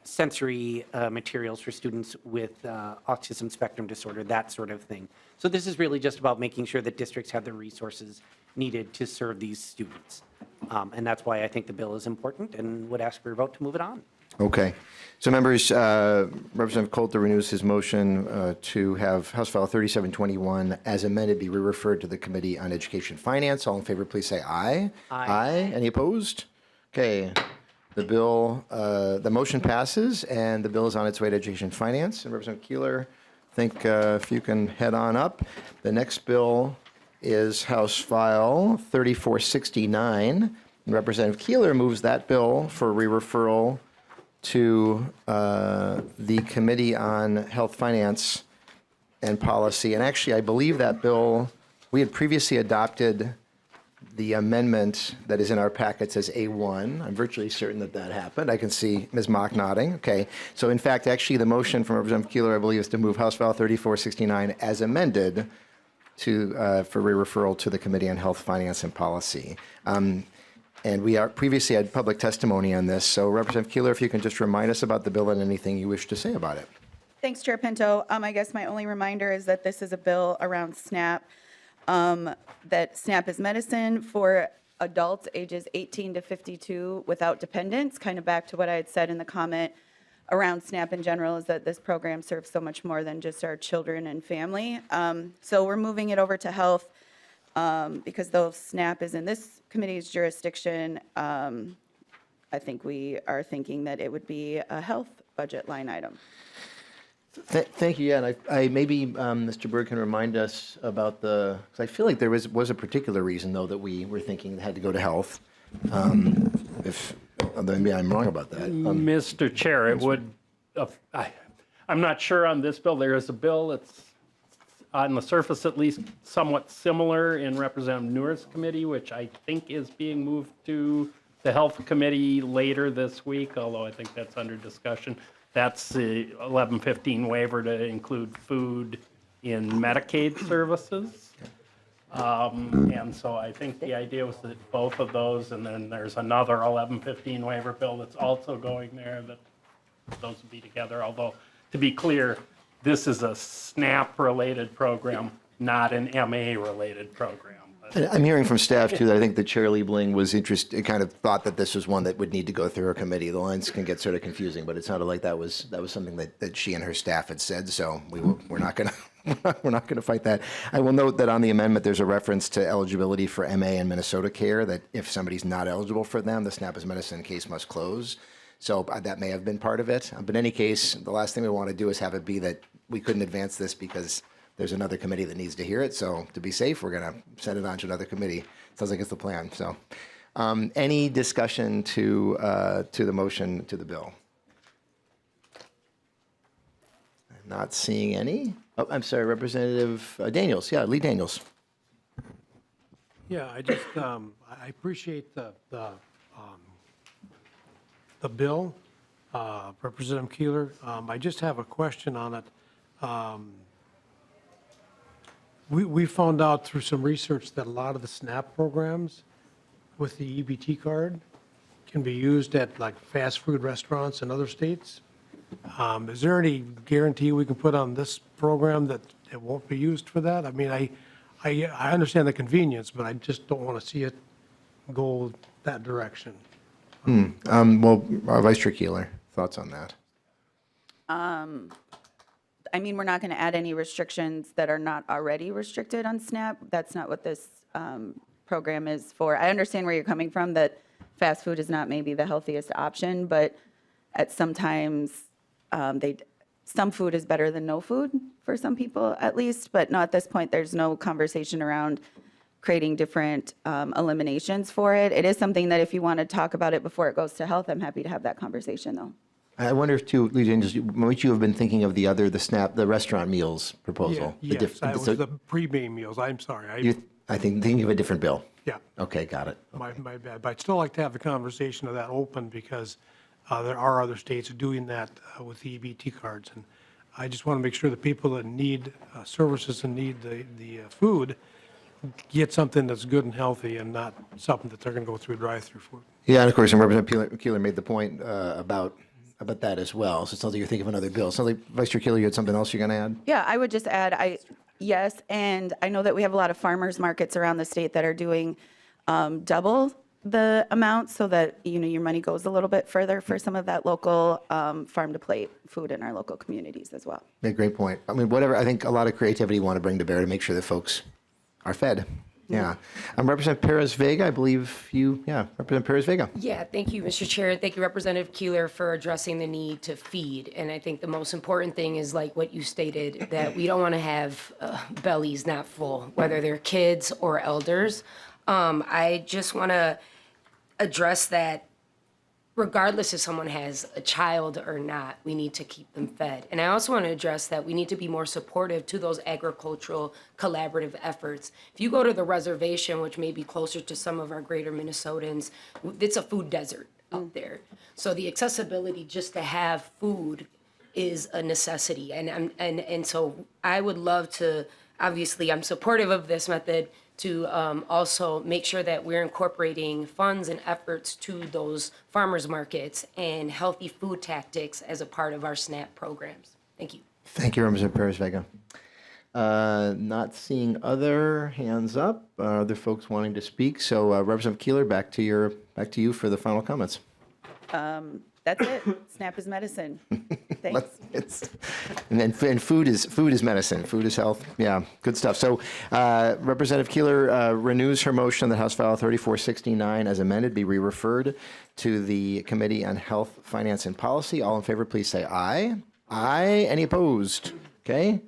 sensory materials for students with autism spectrum disorder, that sort of thing. So this is really just about making sure that districts have the resources needed to serve these students. And that's why I think the bill is important, and would ask for your vote to move it on. Okay. So members, Representative Coulter renews his motion to have House File 3721 as amended be referred to the Committee on Education Finance. All in favor, please say aye. Aye. Any opposed? Okay. The bill, the motion passes, and the bill is on its way to Education Finance. And Representative Keeler, I think if you can head on up. The next bill is House File 3469. And Representative Keeler moves that bill for re-referral to the Committee on Health, Finance, and Policy. And actually, I believe that bill, we had previously adopted the amendment that is in our packets as A1. I'm virtually certain that that happened. I can see Ms. Mock nodding. Okay. So in fact, actually, the motion from Representative Keeler, I believe, is to move House File 3469 as amended to for re-referral to the Committee on Health, Finance, and Policy. And we previously had public testimony on this. So Representative Keeler, if you can just remind us about the bill and anything you wish to say about it. Thanks, Chair Pinto. I guess my only reminder is that this is a bill around SNAP, that SNAP is medicine for adults ages 18 to 52 without dependents, kind of back to what I had said in the comment around SNAP in general, is that this program serves so much more than just our children and family. So we're moving it over to health because though SNAP is in this committee's jurisdiction, I think we are thinking that it would be a health budget line item. Thank you. Yeah, and I maybe Mr. Berg can remind us about the, because I feel like there was a particular reason, though, that we were thinking it had to go to health. Maybe I'm wrong about that. Mr. Chair, it would, I'm not sure on this bill. There is a bill that's on the surface at least somewhat similar in Representative Newer's committee, which I think is being moved to the Health Committee later this week, although I think that's under discussion. That's the 1115 waiver to include food in Medicaid services. And so I think the idea was that both of those, and then there's another 1115 waiver bill that's also going there, that those would be together. Although, to be clear, this is a SNAP-related program, not an MA-related program. And I'm hearing from staff, too, that I think that Chair Liebling was interested, kind of thought that this was one that would need to go through a committee. The lines can get sort of confusing, but it sounded like that was something that she and her staff had said, so we're not going to fight that. I will note that on the amendment, there's a reference to eligibility for MA and Minnesota Care, that if somebody's not eligible for them, the SNAP is medicine case must close. So that may have been part of it. But in any case, the last thing we want to do is have it be that we couldn't advance this because there's another committee that needs to hear it. So to be safe, we're going to send it on to another committee. Sounds like it's the plan. So any discussion to the motion to the bill? Not seeing any. Oh, I'm sorry, Representative Daniels. Yeah, Lee Daniels. Yeah, I just, I appreciate the bill, Representative Keeler. I just have a question on it. We found out through some research that a lot of the SNAP programs with the EBT card can be used at like fast food restaurants in other states. Is there any guarantee we can put on this program that it won't be used for that? I mean, I understand the convenience, but I just don't want to see it go that direction. Well, Vice Chair Keeler, thoughts on that? I mean, we're not going to add any restrictions that are not already restricted on SNAP. That's not what this program is for. I understand where you're coming from, that fast food is not maybe the healthiest option, but at sometimes some food is better than no food for some people at least, but no, at this point, there's no conversation around creating different eliminations for it. It is something that if you want to talk about it before it goes to health, I'm happy to have that conversation though. I wonder if too, Lee Daniels, might you have been thinking of the SNAP, the restaurant meals proposal? Yeah, yes, that was the pre-May meals. I'm sorry. I think thinking of a different bill. Yeah, Okay, got it. my bad. But I'd still like to have the conversation of that open because there are other states doing that with the EBT cards. And I just want to make sure the people that need services and need the food get something that's good and healthy and not something that they're going to go through a drive-through for. Yeah, and of course, and Representative Keeler made the point about that as well. So it sounds like you're thinking of another bill. Sounds like Vice Chair Keeler, you had something else you're going to add? Yeah, I would just add, yes, and I know that we have a lot of farmers markets around the state that are doing double the amount so that, your money goes a little bit further for some of that local farm-to-plate food in our local communities as well. Yeah, great point. I mean, I think a lot of creativity you want to bring to bear to make sure that folks are fed. Yeah. Representative Perez-Vega, I believe Representative Perez-Vega. Yeah, thank you, Mr. Chair. Thank you, Representative Keeler, for addressing the need to feed. And I think the most important thing is like what you stated, that we don't want to have bellies not full, whether they're kids or elders. I just want to address that regardless if someone has a child or not, we need to keep them fed. And I also want to address that we need to be more supportive to those agricultural collaborative efforts. If you go to the reservation, which may be closer to some of our greater Minnesotans, it's a food desert out there. So the accessibility just to have food is a necessity. And so I would love to, obviously, I'm supportive of this method, to also make sure that we're incorporating funds and efforts to those farmers markets and healthy food tactics as a part of our SNAP programs. Thank you. Thank you, Representative Perez-Vega. Not seeing other hands up, other folks wanting to speak. So Representative Keeler, back to you for the final comments. That's it. SNAP is medicine. Thanks. And food is medicine. Food is health. Yeah, good stuff. So Representative Keeler renews her motion that House File 3469 as amended be re-referred to the Committee on Health, Finance, and Policy. All in favor, please say aye. Aye. Any opposed? Okay.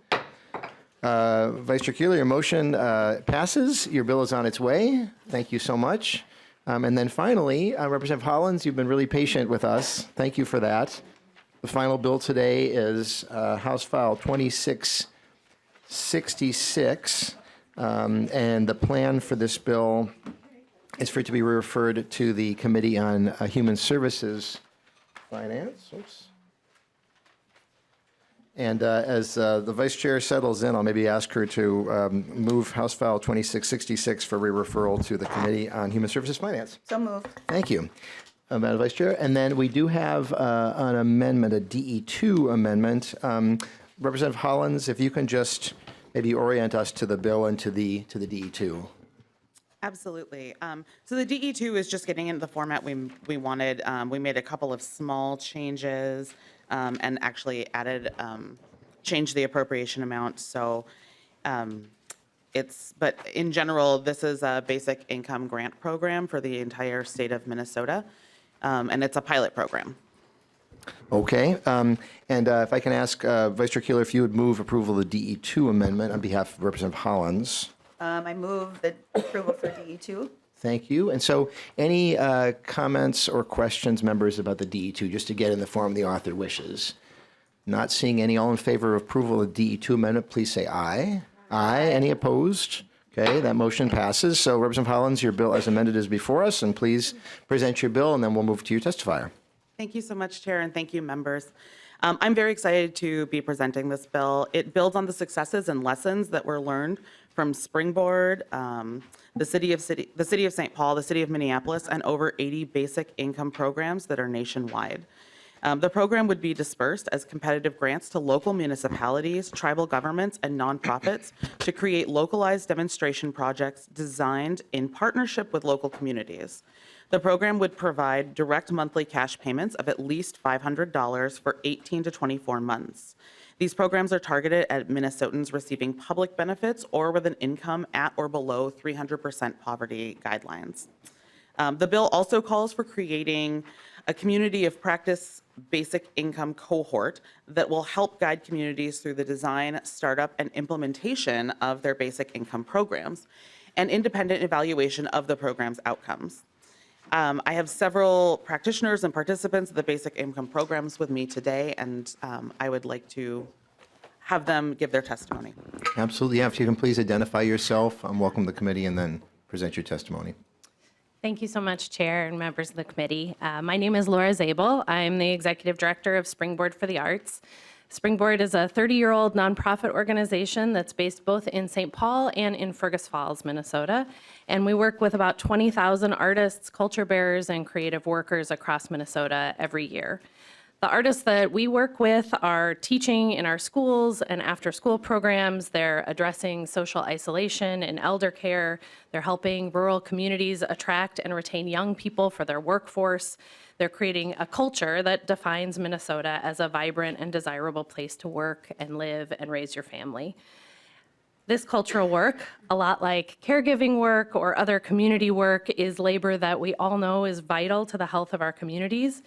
Vice Chair Keeler, your motion passes. Your bill is on its way. Thank you so much. And then finally, Representative Hollins, you've been really patient with us. Thank you for that. The final bill today is House File 2666. And the plan for this bill is for it to be referred to the Committee on Human Services, Finance. Oops. And as the Vice Chair settles in, I'll maybe ask her to move House File 2666 for re-referral to the Committee on Human Services Finance. So moved. Thank you, Madam Vice Chair. And then we do have an amendment, a DE2 amendment. Representative Hollins, if you can just maybe orient us to the bill and to the DE2. Absolutely. So the DE2 is just getting into the format we wanted. We made a couple of small changes and actually changed the appropriation amount. So but in general, this is a basic income grant program for the entire state of Minnesota, and it's a pilot program. Okay. And if I can ask Vice Chair Keeler if you would move approval of the DE2 amendment on behalf of Representative Hollins. I move the approval for DE2. Thank you. And so any comments or questions, members, about the DE2, just to get in the form the author wishes? Not seeing any. All in favor of approval of DE2 amendment, please say aye. Aye. Any opposed? Okay, that motion passes. So Representative Hollins, your bill as amended is before us, and please present your bill, and then we'll move to your testifier. Thank you so much, Chair, and thank you, members. I'm very excited to be presenting this bill. It builds on the successes and lessons that were learned from Springboard, the City of St. Paul, the City of Minneapolis, and over 80 basic income programs that are nationwide. The program would be dispersed as competitive grants to local municipalities, tribal governments, and nonprofits to create localized demonstration projects designed in partnership with local communities. The program would provide direct monthly cash payments of at least $500 for 18 to 24 months. These programs are targeted at Minnesotans receiving public benefits or with an income at or below 300% poverty guidelines. The bill also calls for creating a community of practice basic income cohort that will help guide communities through the design, startup, and implementation of their basic income programs and independent evaluation of the program's outcomes. I have several practitioners and participants of the basic income programs with me today, and I would like to have them give their testimony. Absolutely. Yeah, if you can please identify yourself, welcome to the committee, and then present your testimony. Thank you so much, Chair and members of the committee. My name is Laura Zabel. I'm the Executive Director of Springboard for the Arts. Springboard is a 30-year-old nonprofit organization that's based both in St. Paul and in Fergus Falls, Minnesota. And we work with about 20,000 artists, culture bearers, and creative workers across Minnesota every year. The artists that we work with are teaching in our schools and after-school programs. They're addressing social isolation and elder care. They're helping rural communities attract and retain young people for their workforce. They're creating a culture that defines Minnesota as a vibrant and desirable place to work and live and raise your family. This cultural work, a lot like caregiving work or other community work, is labor that we all know is vital to the health of our communities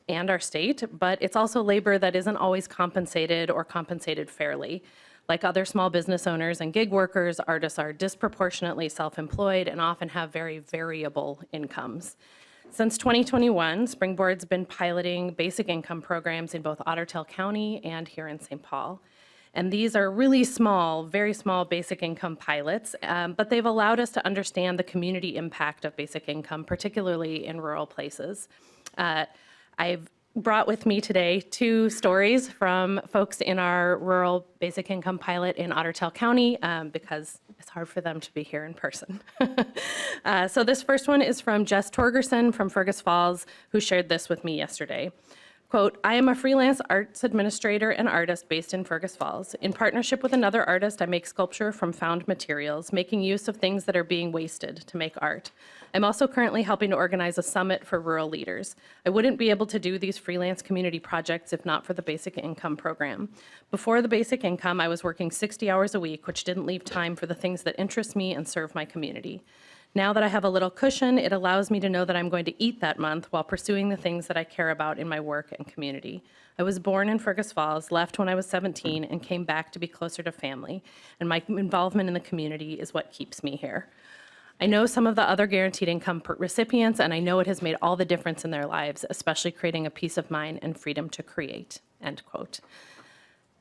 and our state, but it's also labor that isn't always compensated or compensated fairly. Like other small business owners and gig workers, artists are disproportionately self-employed and often have very variable incomes. Since 2021, Springboard's been piloting basic income programs in both Ottertail County and here in St. Paul. And these are really small, very small basic income pilots, but they've allowed us to understand the community impact of basic income, particularly in rural places. I've brought with me today 2 stories from folks in our rural basic income pilot in Ottertail County because it's hard for them to be here in person. So this first one is from Jess Torgerson from Fergus Falls, who shared this with me yesterday. Quote, I am a freelance arts administrator and artist based in Fergus Falls. In partnership with another artist, I make sculpture from found materials, making use of things that are being wasted to make art. I'm also currently helping to organize a summit for rural leaders. I wouldn't be able to do these freelance community projects if not for the basic income program. Before the basic income, I was working 60 hours a week, which didn't leave time for the things that interest me and serve my community. Now that I have a little cushion, it allows me to know that I'm going to eat that month while pursuing the things that I care about in my work and community. I was born in Fergus Falls, left when I was 17, and came back to be closer to family. And my involvement in the community is what keeps me here. I know some of the other guaranteed income recipients, and I know it has made all the difference in their lives, especially creating a peace of mind and freedom to create, end quote.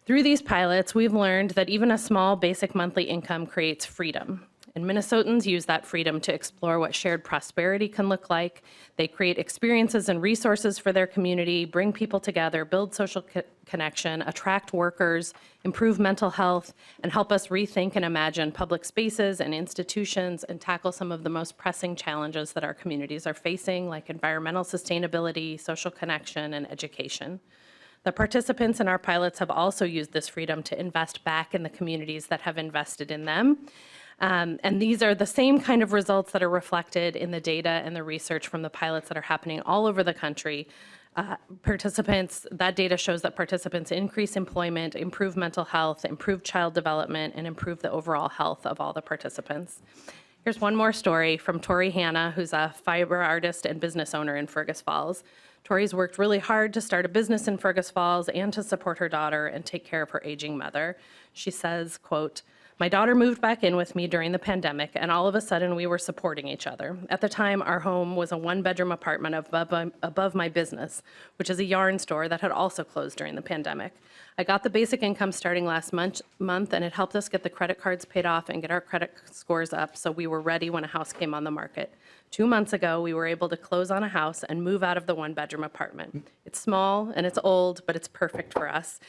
Through these pilots, we've learned that even a small basic monthly income creates freedom. And Minnesotans use that freedom to explore what shared prosperity can look like. They create experiences and resources for their community, bring people together, build social connection, attract workers, improve mental health, and help us rethink and imagine public spaces and institutions and tackle some of the most pressing challenges that our communities are facing, like environmental sustainability, social connection, and education. The participants in our pilots have also used this freedom to invest back in the communities that have invested in them. And these are the same kind of results that are reflected in the data and the research from the pilots that are happening all over the country. That data shows that participants increase employment, improve mental health, improve child development, and improve the overall health of all the participants. Here's one more story from Tori Hanna, who's a fiber artist and business owner in Fergus Falls. Tori's worked really hard to start a business in Fergus Falls and to support her daughter and take care of her aging mother. She says, quote, My daughter moved back in with me during the pandemic, and all of a sudden we were supporting each other. At the time, our home was a one-bedroom apartment above my business, which is a yarn store that had also closed during the pandemic. I got the basic income starting last month, and it helped us get the credit cards paid off and get our credit scores up, so we were ready when a house came on the market. 2 months ago, we were able to close on a house and move out of the one-bedroom apartment. It's small and it's old, but it's perfect for us,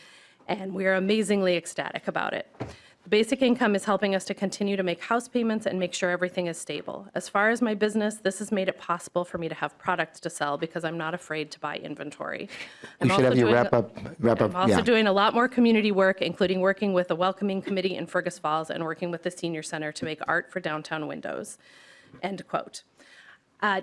and we are amazingly ecstatic about it. The basic income is helping us to continue to make house payments and make sure everything is stable. As far as my business, this has made it possible for me to have products to sell because I'm not afraid to buy inventory. You should have your wrap up. I'm also Yeah. doing a lot more community work, including working with the Welcoming Committee in Fergus Falls and working with the Senior Center to make art for downtown windows. End quote.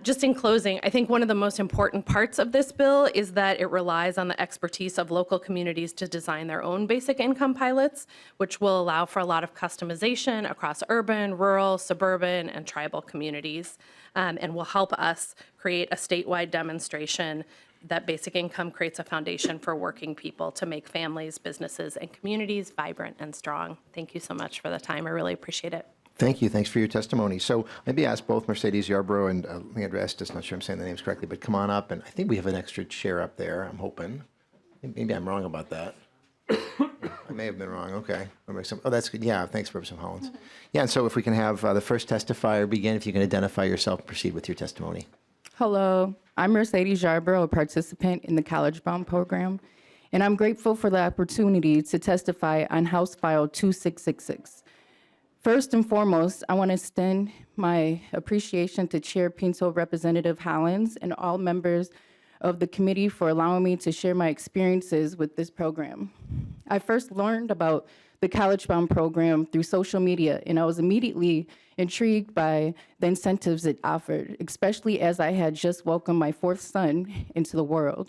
Just in closing, I think one of the most important parts of this bill is that it relies on the expertise of local communities to design their own basic income pilots, which will allow for a lot of customization across urban, rural, suburban, and tribal communities, and will help us create a statewide demonstration that basic income creates a foundation for working people to make families, businesses, and communities vibrant and strong. Thank you so much for the time. I really appreciate it. Thank you. Thanks for your testimony. So maybe ask both Mercedes Yarbrough and Leandra Estes, not sure I'm saying the names correctly, but come on up. And I think we have an extra chair up there, I'm hoping. Maybe I'm wrong about that. I may have been wrong. Okay. Oh, that's good. Yeah, thanks, Representative Hollins. Yeah, and so if we can have the first testifier begin, if you can identify yourself and proceed with your testimony. Hello, I'm Mercedes Yarbrough, a participant in the College Bound program, and I'm grateful for the opportunity to testify on House File 2666. First and foremost, I want to extend my appreciation to Chair Pinto, Representative Hollins, and all members of the committee for allowing me to share my experiences with this program. I first learned about the College Bound program through social media, and I was immediately intrigued by the incentives it offered, especially as I had just welcomed my fourth son into the world.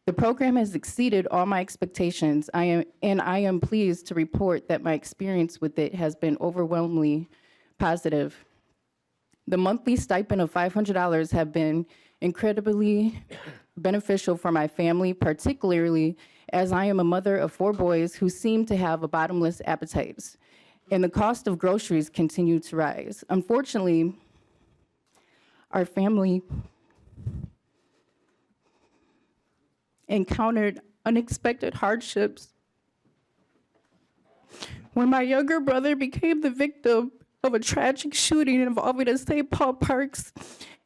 The program has exceeded all my expectations, I am pleased to report that my experience with it has been overwhelmingly positive. The monthly stipend of $500 have been incredibly beneficial for my family, particularly as I am a mother of 4 boys who seem to have a bottomless appetites, and the cost of groceries continue to rise. Unfortunately, our family encountered unexpected hardships when my younger brother became the victim of a tragic shooting involving a St. Paul Parks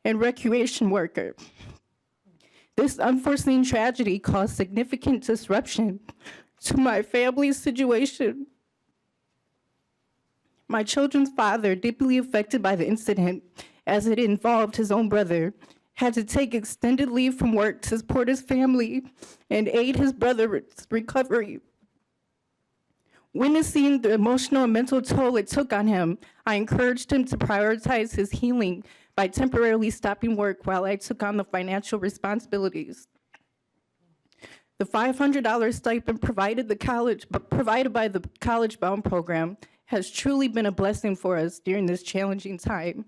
and recreation worker. This unforeseen tragedy caused significant disruption to my family's situation. My children's father, deeply affected by the incident as it involved his own brother, had to take extended leave from work to support his family and aid his brother's recovery. Witnessing the emotional and mental toll it took on him, I encouraged him to prioritize his healing by temporarily stopping work while I took on the financial responsibilities. The $500 stipend provided by the College Bound program has truly been a blessing for us during this challenging time.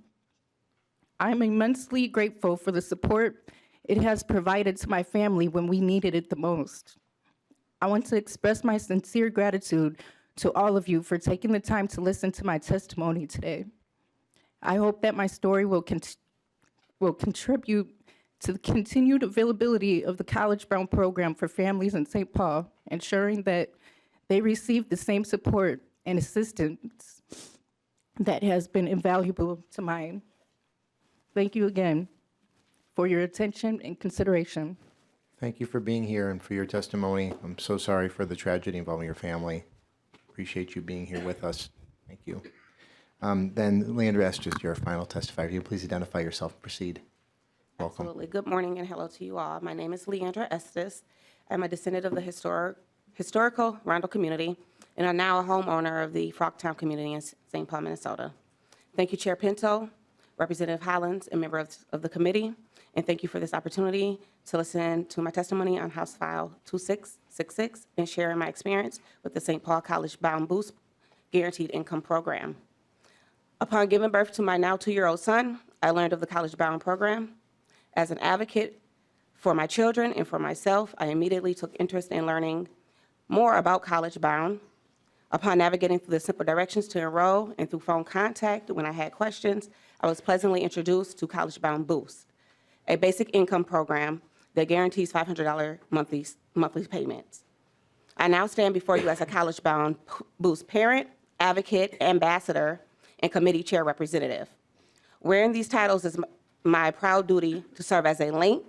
I'm immensely grateful for the support it has provided to my family when we needed it the most. I want to express my sincere gratitude to all of you for taking the time to listen to my testimony today. I hope that my story will contribute to the continued availability of the College Bound program for families in St. Paul, ensuring that they receive the same support and assistance that has been invaluable to mine. Thank you again for your attention and consideration. Thank you for being here and for your testimony. I'm so sorry for the tragedy involving your family. Appreciate you being here with us. Thank you. Then Leandra Estes, your final testifier. Will you please identify yourself and proceed? Welcome. Absolutely. Good morning and hello to you all. My name is Leandra Estes. I'm a descendant of the historical Randall community, and I'm now a homeowner of the Frogtown community in St. Paul, Minnesota. Thank you, Chair Pinto, Representative Hollins, and members of the committee, and thank you for this opportunity to listen to my testimony on House File 2666 and sharing my experience with the St. Paul College Bound Boost Guaranteed Income Program. Upon giving birth to my now 2-year-old son, I learned of the College Bound program. As an advocate for my children and for myself, I immediately took interest in learning more about College Bound. Upon navigating through the simple directions to enroll and through phone contact when I had questions, I was pleasantly introduced to College Bound Boost, a basic income program that guarantees $500 monthly payments. I now stand before you as a College Bound Boost parent, advocate, ambassador, and committee chair representative. Wearing these titles is my proud duty to serve as a link,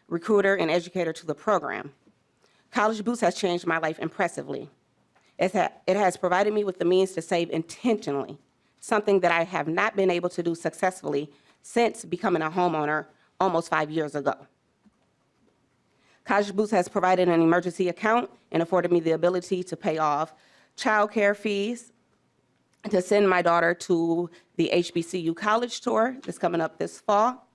recruiter, and educator to the program. College Boost has changed my life impressively. It has provided me with the means to save intentionally, something that I have not been able to do successfully since becoming a homeowner almost 5 years ago. College Boost has provided an emergency account and afforded me the ability to pay off childcare fees, to send my daughter to the HBCU college tour that's coming up this fall.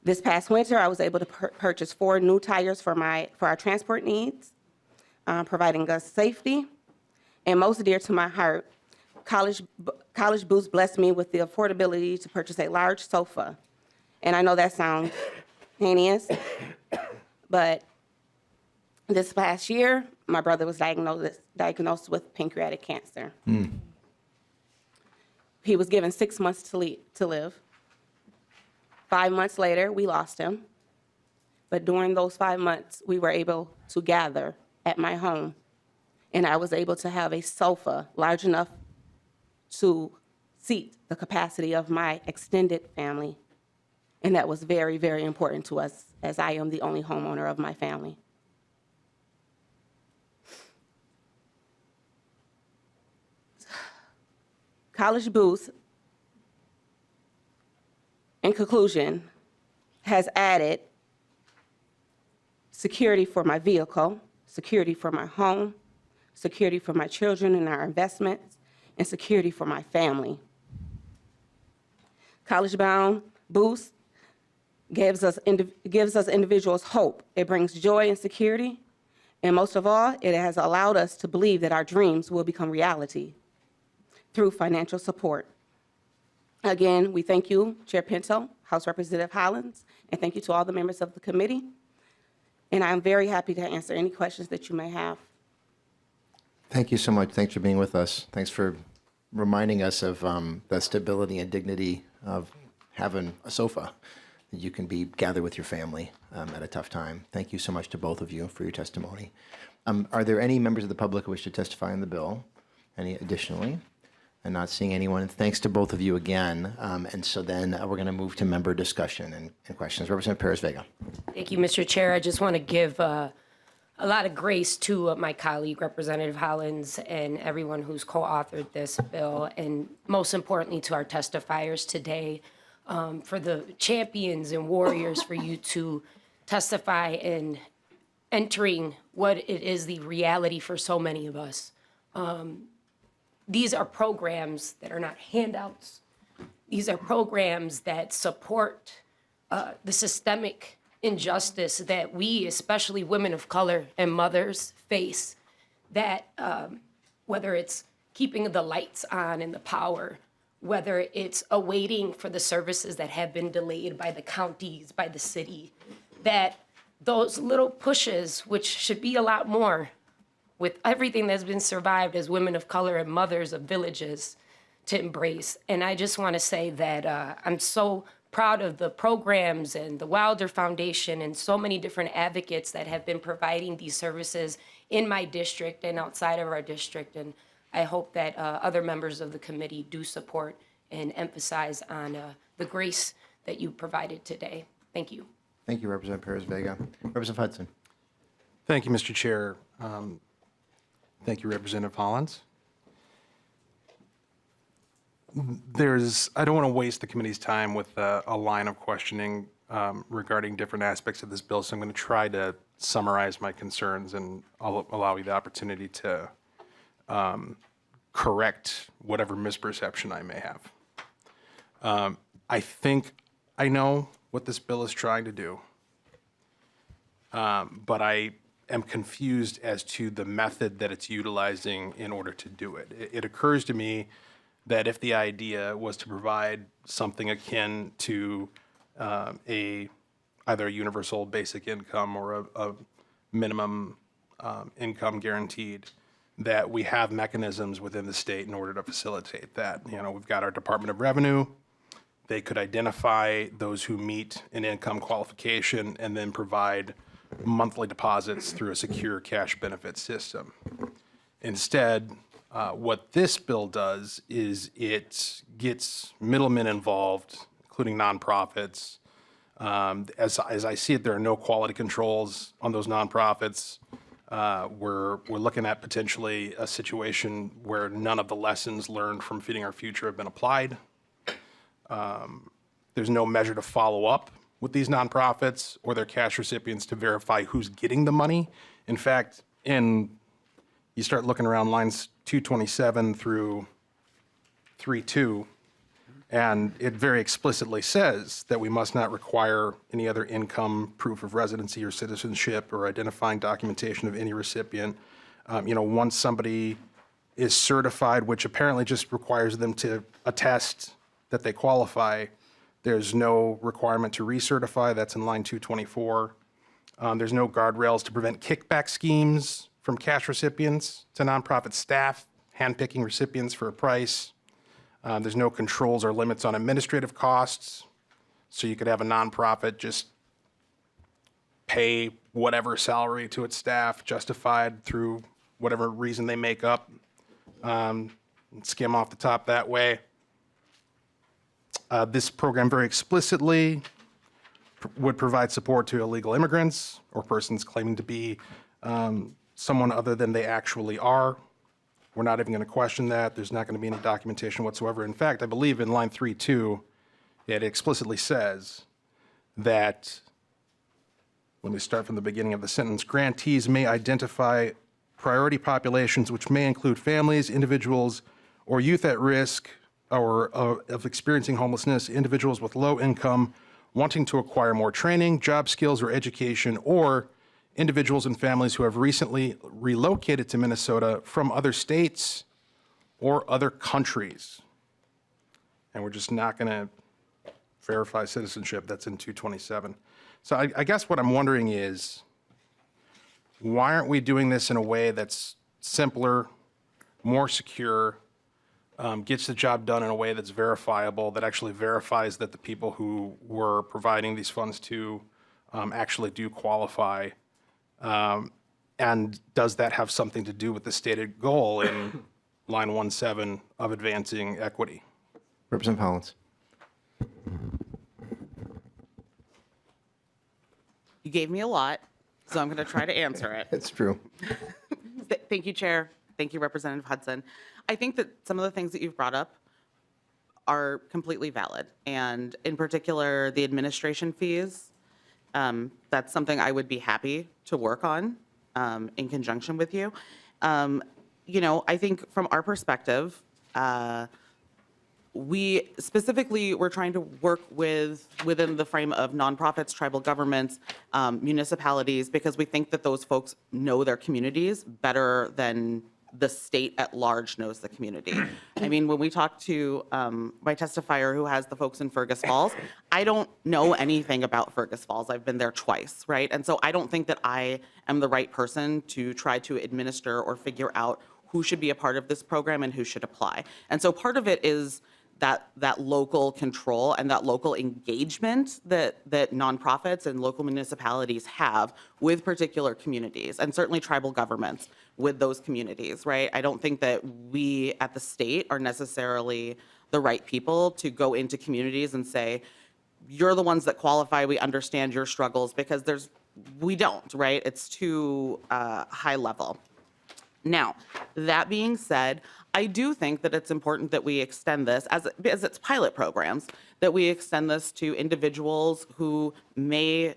This past winter, I was able to purchase 4 new tires for our transport needs, providing us safety. And most dear to my heart, College Boost blessed me with the affordability to purchase a large sofa. And I know that sounds heinous, but this past year, my brother was diagnosed with pancreatic cancer. He was given 6 months to live. 5 months later, we lost him. But during those 5 months, we were able to gather at my home, and I was able to have a sofa large enough to seat the capacity of my extended family. And that was very, very important to us, as I am the only homeowner of my family. College Boost, in conclusion, has added security for my vehicle, security for my home, security for my children and our investments, and security for my family. College Bound Boost gives us individuals hope. It brings joy and security, and most of all, it has allowed us to believe that our dreams will become reality through financial support. Again, we thank you, Chair Pinto, House Representative Hollins, and thank you to all the members of the committee. And I'm very happy to answer any questions that you may have. Thank you so much. Thanks for being with us. Thanks for reminding us of the stability and dignity of having a sofa that you can gather with your family at a tough time. Thank you so much to both of you for your testimony. Are there any members of the public who wish to testify on the bill? Any additionally? I'm not seeing anyone. Thanks to both of you again. And so then we're going to move to member discussion and questions. Representative Perez-Vega. Thank you, Mr. Chair. I just want to give a lot of grace to my colleague, Representative Hollins, and everyone who's co-authored this bill, and most importantly to our testifiers today, for the champions and warriors for you to testify in entering what it is the reality for so many of us. These are programs that are not handouts. These are programs that support the systemic injustice that we, especially women of color and mothers, face. That whether it's keeping the lights on and the power, whether it's awaiting for the services that have been delayed by the counties, by the city, that those little pushes, which should be a lot more, with everything that's been survived as women of color and mothers of villages to embrace. And I just want to say that I'm so proud of the programs and the Wilder Foundation and so many different advocates that have been providing these services in my district and outside of our district. And I hope that other members of the committee do support and emphasize on the grace that you provided today. Thank you. Thank you, Representative Perez-Vega. Representative Hudson. Thank you, Mr. Chair. Thank you, Representative Hollins. I don't want to waste the committee's time with a line of questioning regarding different aspects of this bill, so I'm going to try to summarize my concerns, and I'll allow you the opportunity to correct whatever misperception I may have. I think I know what this bill is trying to do, but I am confused as to the method that it's utilizing in order to do it. It occurs to me that if the idea was to provide something akin to either a universal basic income or a minimum income guaranteed, that we have mechanisms within the state in order to facilitate that. You know, we've got our Department of Revenue. They could identify those who meet an income qualification and then provide monthly deposits through a secure cash benefit system. Instead, what this bill does is it gets middlemen involved, including nonprofits. As I see it, there are no quality controls on those nonprofits. We're looking at potentially a situation where none of the lessons learned from Feeding Our Future have been applied. There's no measure to follow up with these nonprofits or their cash recipients to verify who's getting the money. In fact, you start looking around lines 227 through 32, and it very explicitly says that we must not require any other income, proof of residency or citizenship, or identifying documentation of any recipient. Once somebody is certified, which apparently just requires them to attest that they qualify, there's no requirement to recertify. That's in line 224. There's no guardrails to prevent kickback schemes from cash recipients to nonprofit staff, handpicking recipients for a price. There's no controls or limits on administrative costs. So you could have a nonprofit just pay whatever salary to its staff, justified through whatever reason they make up, and skim off the top that way. This program very explicitly would provide support to illegal immigrants or persons claiming to be someone other than they actually are. We're not even going to question that. There's not going to be any documentation whatsoever. In fact, I believe in line 3.2, it explicitly says that, let me start from the beginning of the sentence, grantees may identify priority populations, which may include families, individuals, or youth at risk or of experiencing homelessness, individuals with low income, wanting to acquire more training, job skills, or education, or individuals and families who have recently relocated to Minnesota from other states or other countries. And we're just not going to verify citizenship. That's in 227. So I guess what I'm wondering is, why aren't we doing this in a way that's simpler, more secure, gets the job done in a way that's verifiable, that actually verifies that the people who we're providing these funds to actually do qualify? And does that have something to do with the stated goal in line 1.7 of advancing equity? Representative Hollins. You gave me a lot, so I'm going to try to answer it. It's true. Thank you, Chair. Thank you, Representative Hudson. I think that some of the things that you've brought up are completely valid, and in particular, the administration fees. That's something I would be happy to work on in conjunction with you. I think from our perspective, we're trying to work within the frame of nonprofits, tribal governments, municipalities, because we think that those folks know their communities better than the state at large knows the community. I mean, when we talk to my testifier who has the folks in Fergus Falls, I don't know anything about Fergus Falls. I've been there twice, right? And so I don't think that I am the right person to try to administer or figure out who should be a part of this program and who should apply. And so part of it is that local control and that local engagement that nonprofits and local municipalities have with particular communities, and certainly tribal governments with those communities, right? I don't think that we at the state are necessarily the right people to go into communities and say, you're the ones that qualify, we understand your struggles, because we don't, right? It's too high level. Now, that being said, I do think that it's important that we extend this, as it's pilot programs, that we extend this to individuals who may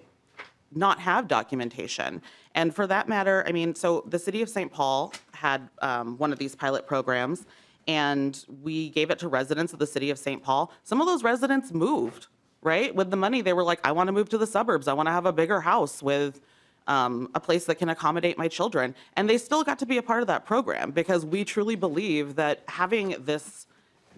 not have documentation. And for that matter, I mean, so the city of St. Paul had one of these pilot programs, and we gave it to residents of the city of St. Paul. Some of those residents moved, right? With the money, they were like, I want to move to the suburbs. I want to have a bigger house with a place that can accommodate my children. And they still got to be a part of that program, because we truly believe that having this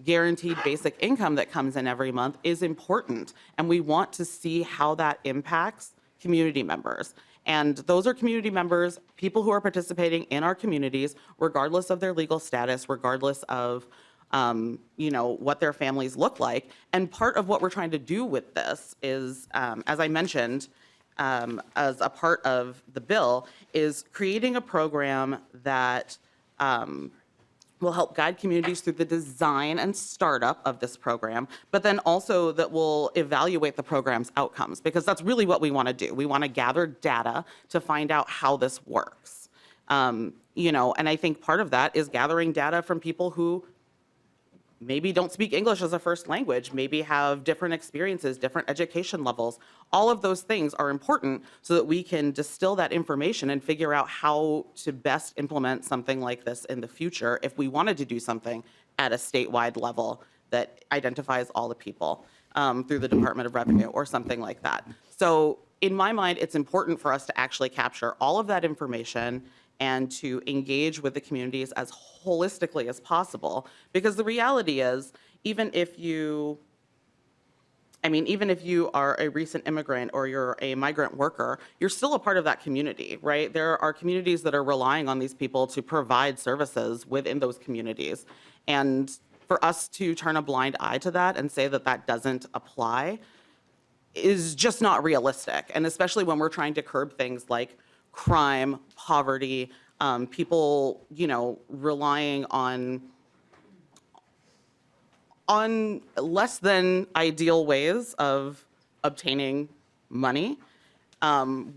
guaranteed basic income that comes in every month is important. And we want to see how that impacts community members. And those are community members, people who are participating in our communities, regardless of their legal status, regardless of what their families look like. And part of what we're trying to do with this is, as I mentioned, as a part of the bill, is creating a program that will help guide communities through the design and startup of this program, but then also that will evaluate the program's outcomes, because that's really what we want to do. We want to gather data to find out how this works. And I think part of that is gathering data from people who maybe don't speak English as a first language, maybe have different experiences, different education levels. All of those things are important so that we can distill that information and figure out how to best implement something like this in the future if we wanted to do something at a statewide level that identifies all the people through the Department of Revenue or something like that. So in my mind, it's important for us to actually capture all of that information and to engage with the communities as holistically as possible. Because the reality is, even if you are a recent immigrant or you're a migrant worker, you're still a part of that community, right? There are communities that are relying on these people to provide services within those communities. And for us to turn a blind eye to that and say that that doesn't apply is just not realistic. And especially when we're trying to curb things like crime, poverty, people, relying on less than ideal ways of obtaining money.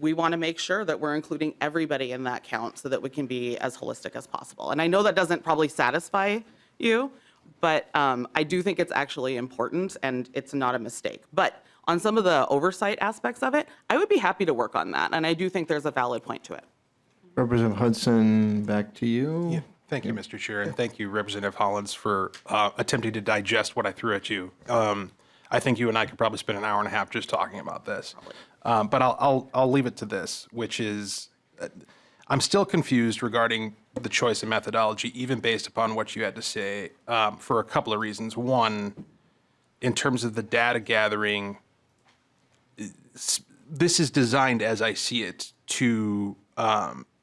We want to make sure that we're including everybody in that count so that we can be as holistic as possible. And I know that doesn't probably satisfy you, but I do think it's actually important and it's not a mistake. But on some of the oversight aspects of it, I would be happy to work on that. And I do think there's a valid point to it. Representative Hudson, back to you. Yeah. Thank you, Mr. Chair, and thank you, Representative Hollins, for attempting to digest what I threw at you. I think you and I could probably spend an hour and a half just talking about this. But I'll leave it to this, which is I'm still confused regarding the choice of methodology, even based upon what you had to say, for a couple of reasons. One, in terms of the data gathering, this is designed, as I see it, to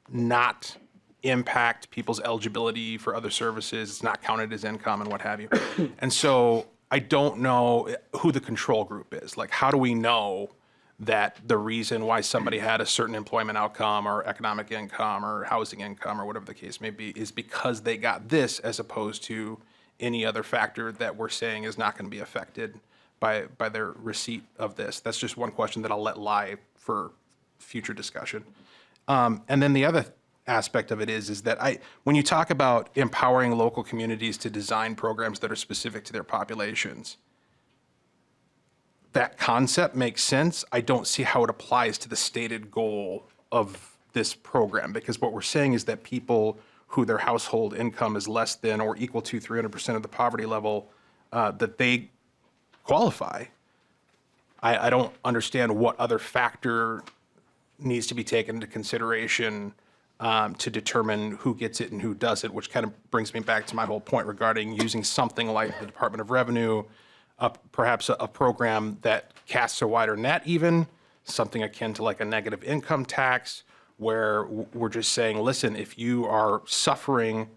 not impact people's eligibility for other services. It's not counted as income and what have you. And so I don't know who the control group is. Like, how do we know that the reason why somebody had a certain employment outcome or economic income or housing income or whatever the case may be is because they got this, as opposed to any other factor that we're saying is not going to be affected by their receipt of this? That's just one question that I'll let lie for future discussion. And then the other aspect of it is that when you talk about empowering local communities to design programs that are specific to their populations, that concept makes sense. I don't see how it applies to the stated goal of this program, because what we're saying is that people who their household income is less than or equal to 300% of the poverty level, that they qualify. I don't understand what other factor needs to be taken into consideration to determine who gets it and who doesn't, which kind of brings me back to my whole point regarding using something like the Department of Revenue, perhaps a program that casts a wider net, even something akin to like a negative income tax, where we're just saying, listen, if you are suffering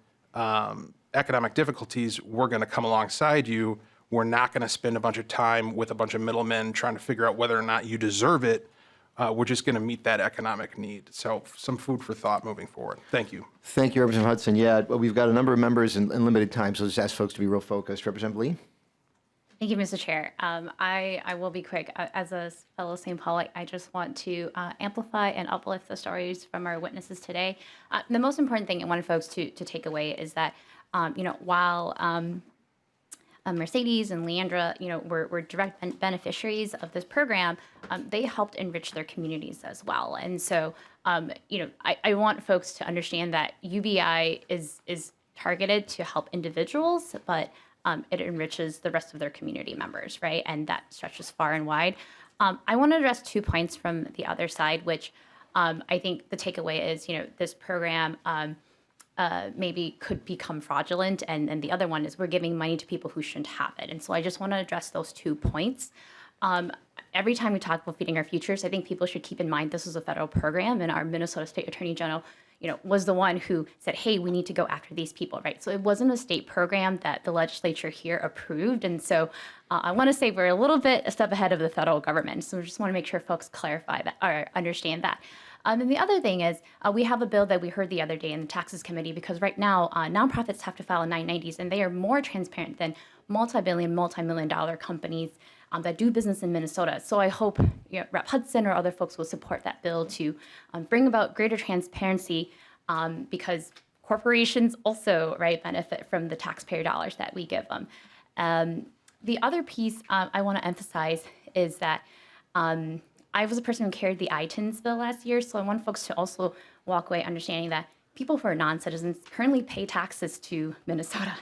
economic difficulties, we're going to come alongside you. We're not going to spend a bunch of time with a bunch of middlemen trying to figure out whether or not you deserve it. We're just going to meet that economic need. So some food for thought moving forward. Thank you. Thank you, Representative Hudson. Yeah, well, we've got a number of members in limited time, so just ask folks to be real focused. Representative Lee? Thank you, Mr. Chair. I will be quick. As a fellow St. Paul, I just want to amplify and uplift the stories from our witnesses today. The most important thing I want folks to take away is that, while Mercedes and Leandra, were direct beneficiaries of this program, they helped enrich their communities as well. And so, I want folks to understand that UBI is targeted to help individuals, but it enriches the rest of their community members, right? And that stretches far and wide. I want to address 2 points from the other side, which I think the takeaway is, this program maybe could become fraudulent, and the other one is we're giving money to people who shouldn't have it. And so I just want to address those 2 points. Every time we talk about feeding our futures, I think people should keep in mind this is a federal program, and our Minnesota State Attorney General, was the one who said, hey, we need to go after these people, right? So it wasn't a state program that the legislature here approved. And so I want to say we're a step ahead of the federal government. So we just want to make sure folks clarify that or understand that. And the other thing is we have a bill that we heard the other day in the taxes committee, because right now nonprofits have to file a 990s, and they are more transparent than multi-million dollar companies that do business in Minnesota. So I hope Rep. Hudson or other folks will support that bill to bring about greater transparency, because corporations also benefit from the taxpayer dollars that we give them. The other piece I want to emphasize is that I was a person who carried the ITINs bill last year, so I want folks to also walk away understanding that people who are non-citizens currently pay taxes to Minnesota.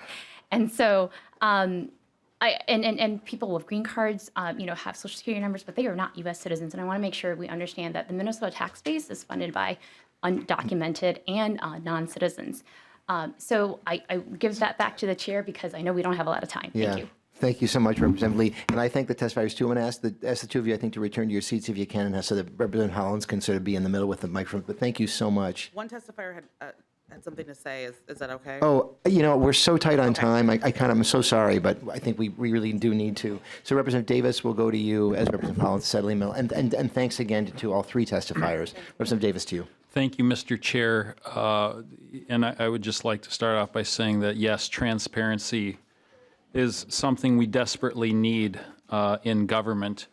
And so and people with green cards, have Social Security numbers, but they are not U.S. citizens. And I want to make sure we understand that the Minnesota tax base is funded by undocumented and non-citizens. So I give that back to the chair because I know we don't have a lot of time. Thank you. Thank you so much, Representative Lee. And I thank the testifiers, too. I'm going to ask the two of you, I think, to return to your seats if you can, and so that Representative Hollins can sort of be in the middle with the microphone. But thank you so much. One testifier had something to say. Is that okay? Oh, we're so tight on time. I'm so sorry, but I think we really do need to. So Representative Davis, will go to you as Representative Hollins, settling mill. And thanks again to all three testifiers. Representative Davis, to you. Thank you, Mr. Chair. And I would just like to start off by saying that, yes, transparency is something we desperately need in government.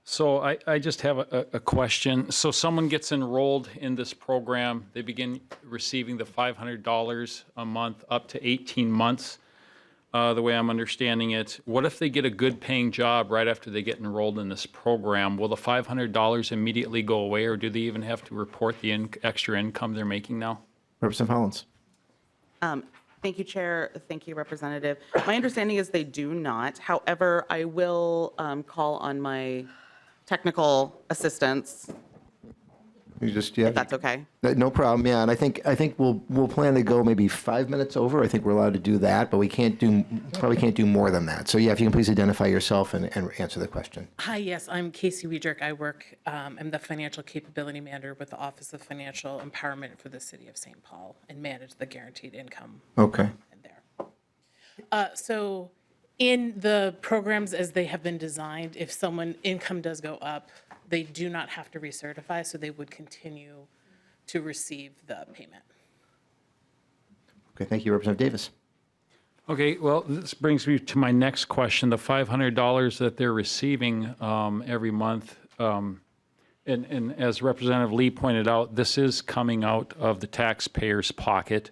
So I just have a question. So someone gets enrolled in this program, they begin receiving the $500 a month up to 18 months, the way I'm understanding it. What if they get a good paying job right after they get enrolled in this program? Will the $500 immediately go away, or do they even have to report the extra income they're making now? Representative Hollins. Thank you, Chair. Thank you, Representative. My understanding is they do not. However, I will call on my technical assistance. If that's okay. No problem. Yeah, and I think we'll plan to go maybe 5 minutes over. I think we're allowed to do that, but we probably can't do more than that. So yeah, if you can please identify yourself and answer the question. Hi, yes, I'm Casey Wiedrick. I'm the Financial Capability Manager with the Office of Financial Empowerment for the City of St. Paul and manage the guaranteed income. Okay. So in the programs as they have been designed, if someone income does go up, they do not have to recertify, so they would continue to receive the payment. Okay, thank you, Representative Davis. Okay, well, this brings me to my next question. The $500 that they're receiving every month, and as Representative Lee pointed out, this is coming out of the taxpayer's pocket.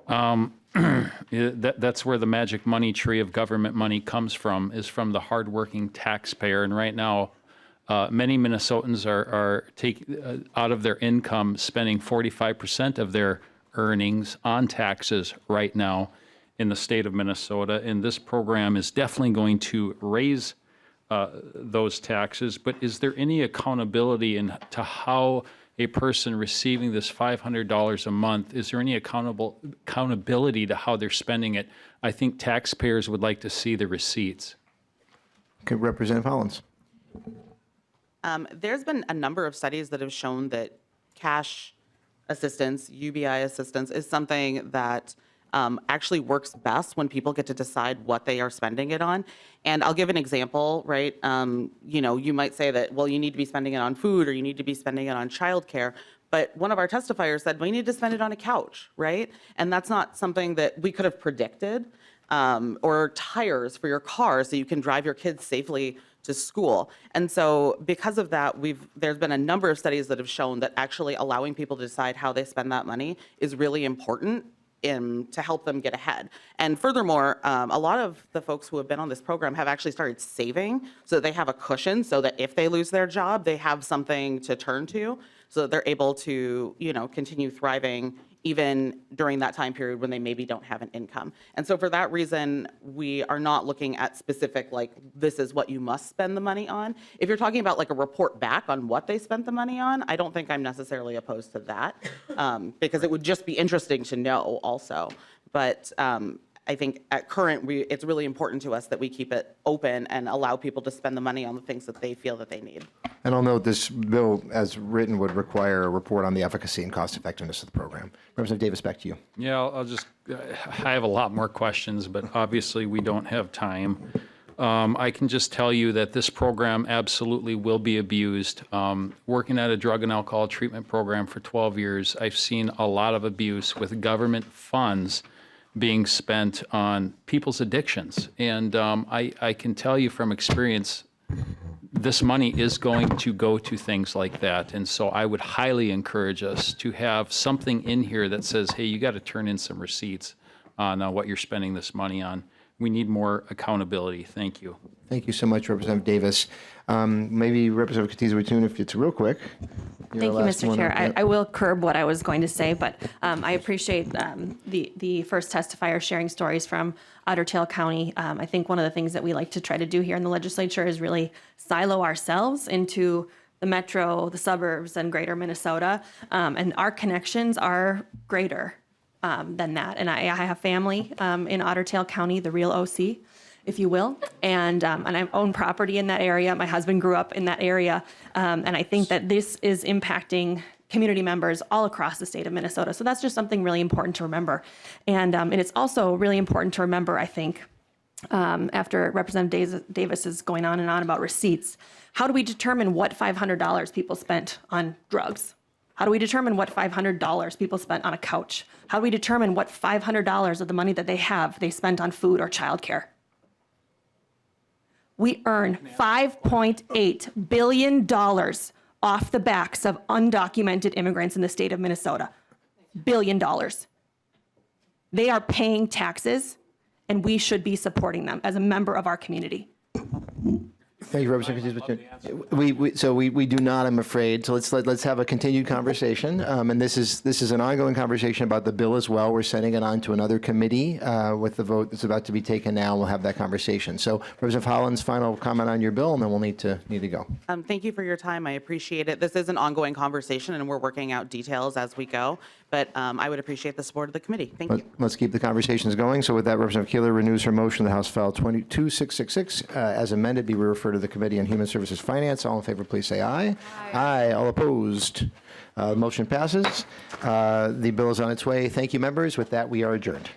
That's where the magic money tree of government money comes from, is from the hardworking taxpayer. And right now, many Minnesotans are taking out of their income, spending 45% of their earnings on taxes right now in the state of Minnesota. And this program is definitely going to raise those taxes. But is there any accountability into how a person receiving this $500 a month, is there any accountability to how they're spending it? I think taxpayers would like to see the receipts. Okay, Representative Hollins. There's been a number of studies that have shown that cash assistance, UBI assistance, is something that actually works best when people get to decide what they are spending it on. And I'll give an example, right? You might say that, well, you need to be spending it on food or you need to be spending it on childcare. But one of our testifiers said, we need to spend it on a couch, right? And that's not something that we could have predicted, or tires for your car so you can drive your kids safely to school. And so because of that, there's been a number of studies that have shown that actually allowing people to decide how they spend that money is really important to help them get ahead. And furthermore, a lot of the folks who have been on this program have actually started saving so that they have a cushion so that if they lose their job, they have something to turn to so that they're able to, continue thriving even during that time period when they maybe don't have an income. And so for that reason, we are not looking at specific, this is what you must spend the money on. If you're talking about a report back on what they spent the money on, I don't think I'm necessarily opposed to that, because it would just be interesting to know also. But I think at current, it's really important to us that we keep it open and allow people to spend the money on the things that they feel that they need. And I'll note this bill, as written, would require a report on the efficacy and cost effectiveness of the program. Representative Davis, back to you. Yeah, I'll just, I have a lot more questions, but obviously we don't have time. I can just tell you that this program absolutely will be abused. Working at a drug and alcohol treatment program for 12 years, I've seen a lot of abuse with government funds being spent on people's addictions. And I can tell you from experience, this money is going to go to things like that. And so I would highly encourage us to have something in here that says, hey, you got to turn in some receipts on what you're spending this money on. We need more accountability. Thank you. Thank you so much, Representative Davis. Maybe Representative Katiza-Watun, if it's real quick. Thank you, Mr. Chair. I will curb what I was going to say, but I appreciate the first testifier sharing stories from Otter Tail County. I think one of the things that we like to try to do here in the legislature is really silo ourselves into the metro, the suburbs, and greater Minnesota, and our connections are greater than that. And I have family in Otter Tail County, the real OC, if you will, and I own property in that area. My husband grew up in that area, and I think that this is impacting community members all across the state of Minnesota. So that's just something really important to remember. And it's also really important to remember, I think, after Representative Davis is going on and on about receipts, how do we determine what $500 people spent on drugs? How do we determine what $500 people spent on a couch? How do we determine what $500 of the money that they spent on food or childcare? We earn $5.8 billion off the backs of undocumented immigrants in the state of Minnesota. $1 billion. They are paying taxes, and we should be supporting them as a member of our community. Thank you, Representative Katiza-Watun. We do not, I'm afraid. So let's have a continued conversation. And this is an ongoing conversation about the bill as well. We're sending it on to another committee with the vote that's about to be taken now. We'll have that conversation. So Representative Hollins, final comment on your bill, and then we'll need to go. Thank you for your time. I appreciate it. This is an ongoing conversation, and we're working out details as we go. But I would appreciate the support of the committee. Thank you. Let's keep the conversations going. So with that, Representative Keeler renews her motion. The House File 22666 as amended be referred to the Committee on Human Services Finance. All in favor, please say aye. Aye. All opposed. Motion passes. The bill is on its way. Thank you, members. With that, we are adjourned.